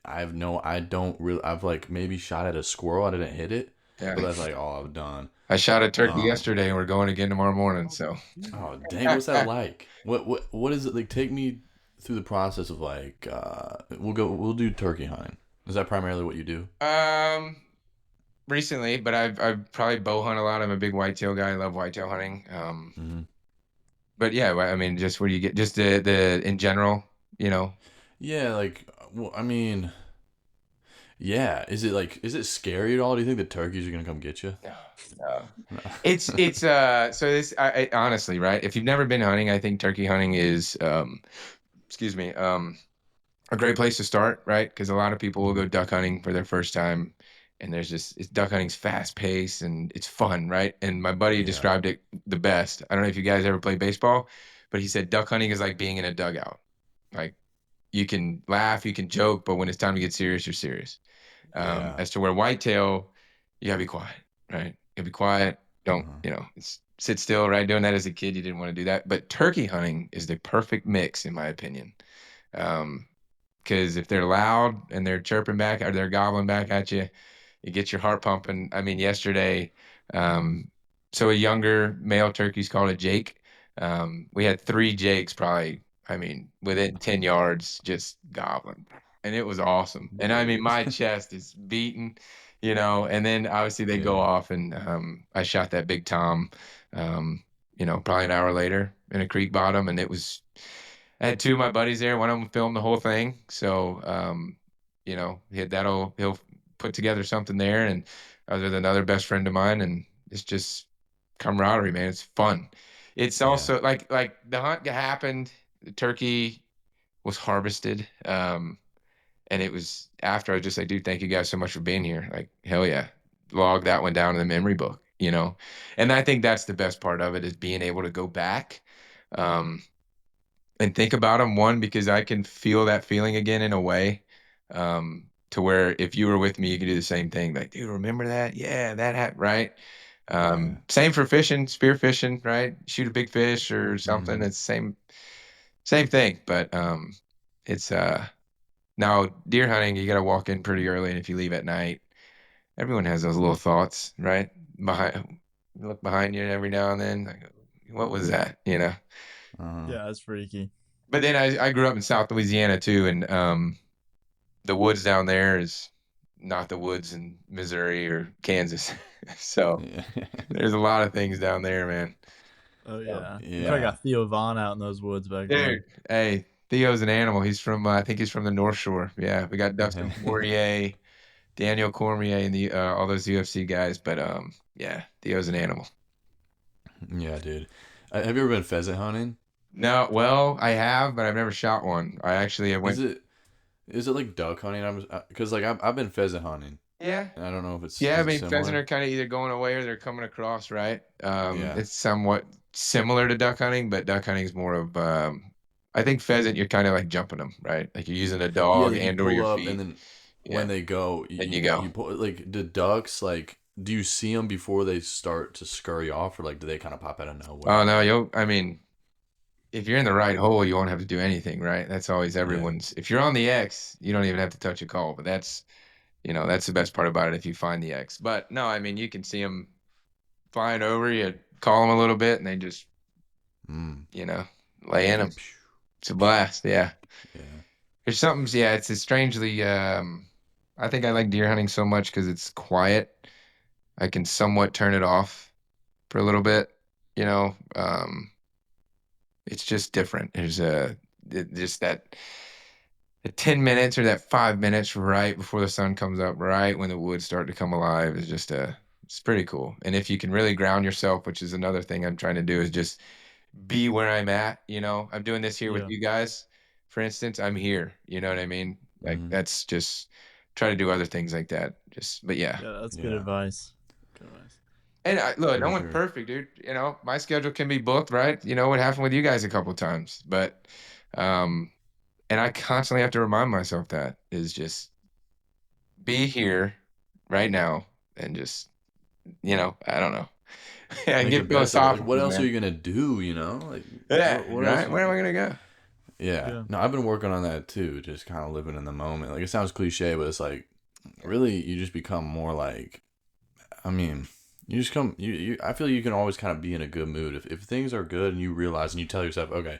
I don't really, I've like maybe shot at a squirrel. I didn't hit it, Yeah, but that's like all I've done. I shot a turkey Um, yesterday, and we're going again tomorrow morning. So Oh dang, what's that like? What is it like? Take me through the process of like we'll do turkey hunting. Is that primarily what you do? um, recently, but I've probably bow hunt a lot. I'm a big whitetail guy. I love whitetail hunting. Hmm. But yeah, I mean, just what do you get? Just the in general, you know. Yeah, like well, I mean, yeah. Is it scary at all? Do you think the turkeys are gonna come get you? No, no. No. It's so this I honestly, right? If you've never been hunting, I think turkey hunting is excuse me, a great place to start, right? Because a lot of people will go duck hunting for their first time, and duck hunting's fast paced and it's fun, right? And my buddy Yeah. described it the best. I don't know if you guys ever play baseball, but he said duck hunting is like being in a dugout. Like you can laugh, you can joke, but when it's time to get serious, you're serious. Yeah. As to where whitetail, you gotta be quiet, right? You gotta be quiet. Don't, Uh-huh. sit still, right? Doing that as a kid, you didn't want to do that. But turkey hunting is the perfect mix, in my opinion. Um, because if they're loud and they're chirping back or they're gobbling back at you, it gets your heart pumping. I mean, yesterday, um, so a younger male turkey's called a Jake. We had three Jakes probably, I mean, within 10 yards, just gobbling. And it was awesome. And I mean, my chest is beating, and then obviously they go Yeah. off and I shot that big Tom, probably an hour later in a creek bottom. And I had two of my buddies there. One of them filmed the whole thing. So, you know, he'll put together something there, and with another best friend of mine, and it's just camaraderie, man. It's fun. It's Yeah. also like the hunt happened, the turkey was harvested, and it was after I was just like, dude, thank you guys so much for being here. Like, hell yeah. Log that one down in the memory book, you know? And I think that's the best part of it is being able to go back. Um, and think about them. One, because I can feel that feeling again in a way, to where if you were with me, you could do the same thing. Like, dude, remember that? Yeah, that happened, right? Yeah. Same for fishing, spear fishing, right? Shoot a big fish or something. Mhm. It's same thing. But it's now deer hunting, you got to walk in pretty early, and if you leave at night, everyone has those little thoughts, right? Behind, look behind you every now and then. Like, what was that? You know. Uh-huh. Yeah, that's freaky. But then I grew up in South Louisiana too, and the woods down there is not the woods in Missouri or Kansas. So Yeah. there's a lot of things down there, man. Oh So, yeah, you probably Yeah. got Theo Vaughn out in those woods back dude, then. hey, Theo's an animal. He's from I think he's from the North Shore. Yeah, we got Dustin Poirier, Daniel Cormier, and the all those UFC guys. But yeah, Theo's an animal. Yeah, dude. Have you ever been pheasant hunting? No, well, I have, but I've never shot one. I Is went. it is it like duck hunting? I'm because like I've been pheasant hunting, Yeah, and I don't know if it's yeah. I is it mean, pheasant similar. are kind of either going away or they're coming across, right? Yeah. It's somewhat similar to duck hunting, but duck hunting is more of. I think pheasant, you're kind of like jumping them, right? Like you're using a Yeah, dog like you and or pull your up and feet. then when Yeah, they go, and you go. you pull like the ducks. Like, do you see them before they start to scurry off, or like do they kind of pop out of Oh nowhere? no, I mean, if you're in the right hole, you won't have to do anything, right? That's always Yeah. everyone's. If you're on the X, you don't even have to touch a call. But that's the best part about it if you find the X. But no, I mean, you can see them flying over you, call them a little bit, and they just, Mm. you know, lay in Just them. like, phew, It's a phew. blast. Yeah. Yeah. There's something, yeah, it's a strangely, I think I like deer hunting so much because it's quiet. I can somewhat turn it off for a little bit, you know. It's just different. Just that the 10 minutes or that 5 minutes right before the sun comes up, right when the woods start to come alive is just it's pretty cool. And if you can really ground yourself, which is another thing I'm trying to do, is just be where I'm at. I'm doing this here with Yeah, you guys. For instance, I'm here. You know what I mean? Like Hmm. that's just try to do other things like that. But yeah. yeah, that's good Yeah. advice. Good advice. And look, For no one's sure. perfect, dude. My schedule can be booked, right? You know what happened with you guys a couple times, but um, and I constantly have to remind myself that is just be here right now and just I don't know. I Make the get best of it. Like, what philosophical, else are man. you gonna do? Like, Yeah, what else? right. Where am I gonna go? Yeah. Yeah, No, I've been working on that too. Just kind of living in the moment. Like, it sounds cliche, but it's like really you just become more like. I mean, you just come. I feel you can always kind of be in a good mood if things are good and you realize and you tell yourself, okay,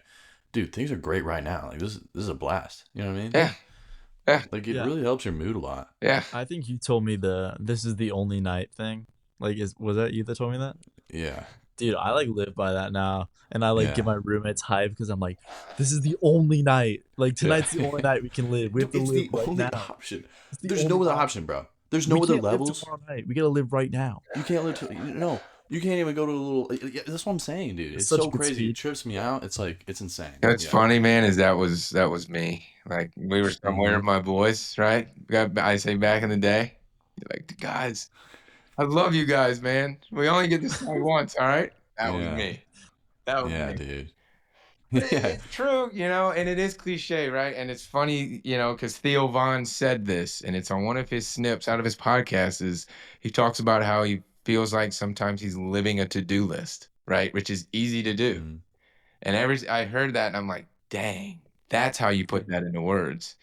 dude, things are great right now. Like this is a blast. You know what I mean? Yeah, yeah, Like it yeah. really helps your mood a lot. yeah. I think you told me this is the only night thing. Like, was that you that told me that? Yeah. Dude, I like live by that now, and I like give Yeah. my roommates hype because I'm like, this is the only night. Like Yeah. tonight's the only night we can live. We have Dude, to it's live the right only now. option. It's the There's only no other option. option, bro. There's We no other can't live levels. tomorrow night. We gotta live right now. You can't live. No, you can't even go to a little. Yeah, that's what I'm saying, dude. It's It's such a so good crazy. It speech. trips me out. It's like it's insane. That's Yeah. funny, man. Is that was me. Like we were somewhere, Mm-hmm. my boys, right? I say back in the day, like guys, I love you guys, man. We only get this time once, all right? That was Yeah. me. That was Yeah, me. dude. But Yeah. it's true, and it is cliche, right? And it's funny, because Theo Vaughn said this, and it's on one of his snips out of his podcast. Is he talks about how he feels like sometimes he's living a to-do list, right? Which is easy to do. Mm-hmm. And I heard that, and I'm like, dang, that's how you put that into words,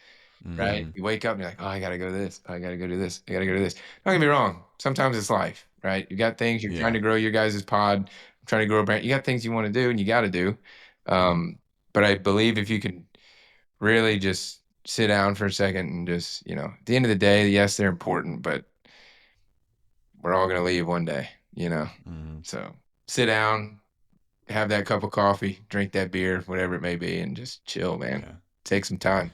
right? Mm-hmm. You wake up and you're like, oh, I gotta go to this. I gotta go to this. I gotta go to this. Don't get me wrong. Sometimes it's life, right? You got things you're trying Yeah. to grow your guys' pod. I'm trying to grow a brand. You got things you want to do and you got to do. But I believe if you can really just sit down for a second and just, at the end of the day, yes, they're important, but we're all gonna leave one day. Mm-hmm. So sit down, have that cup of coffee, drink that beer, whatever it may be, and just chill, man. Yeah. Take some time.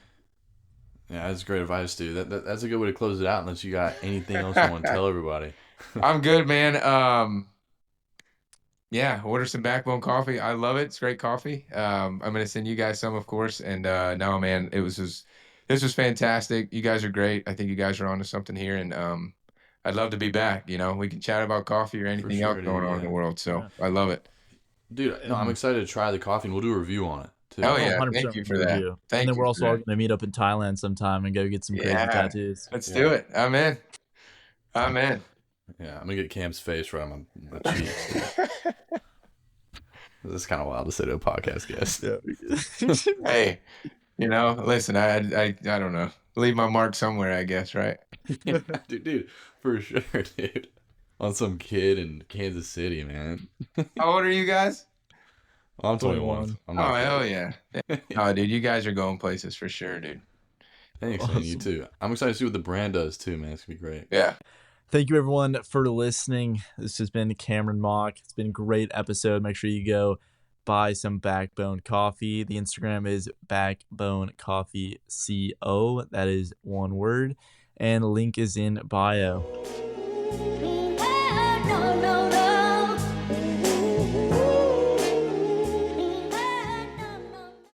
Yeah, that's great advice, dude. That's a good way to close it out. Unless you got anything else you want to tell everybody. I'm good, man. Yeah, order some Backbone coffee. I love it. It's great coffee. I'm gonna send you guys some, of course. And no, man, this was fantastic. You guys are great. I think you guys are onto something here, and I'd love to be back. We can chat about coffee or For anything else sure, going dude. on in the Yeah, world. So Yeah. I love it. dude. No, I'm And excited to try the coffee, and we'll do a review on it too. Oh oh, yeah, 100% thank you we'll for do a that. review. And Thank then you we're for also all that. going to meet up in Thailand sometime and go get some crazy Yeah, tattoos. let's Yeah. do it. I'm in. I'm in. Yeah, I'm gonna get Cam's face right on my cheeks. Dude. This is kind of wild to say to a podcast guest. Yeah. Hey, listen, I don't know. Leave my mark somewhere, I guess, right? dude, for sure, dude. On some kid in Kansas City, man. How old are you guys? I'm 21. 21. I'm Oh, not hell kid. yeah. Oh, dude, you guys are going places for sure, dude. Thanks, man. You Awesome. too. I'm excited to see what the brand does too, man. It's gonna be great. Yeah. Thank you, everyone, for listening. This has been Cameron Mauk. It's been a great episode. Make sure you go buy some Backbone coffee. The Instagram is Backbone Coffee CO. That is one word. And link is in bio.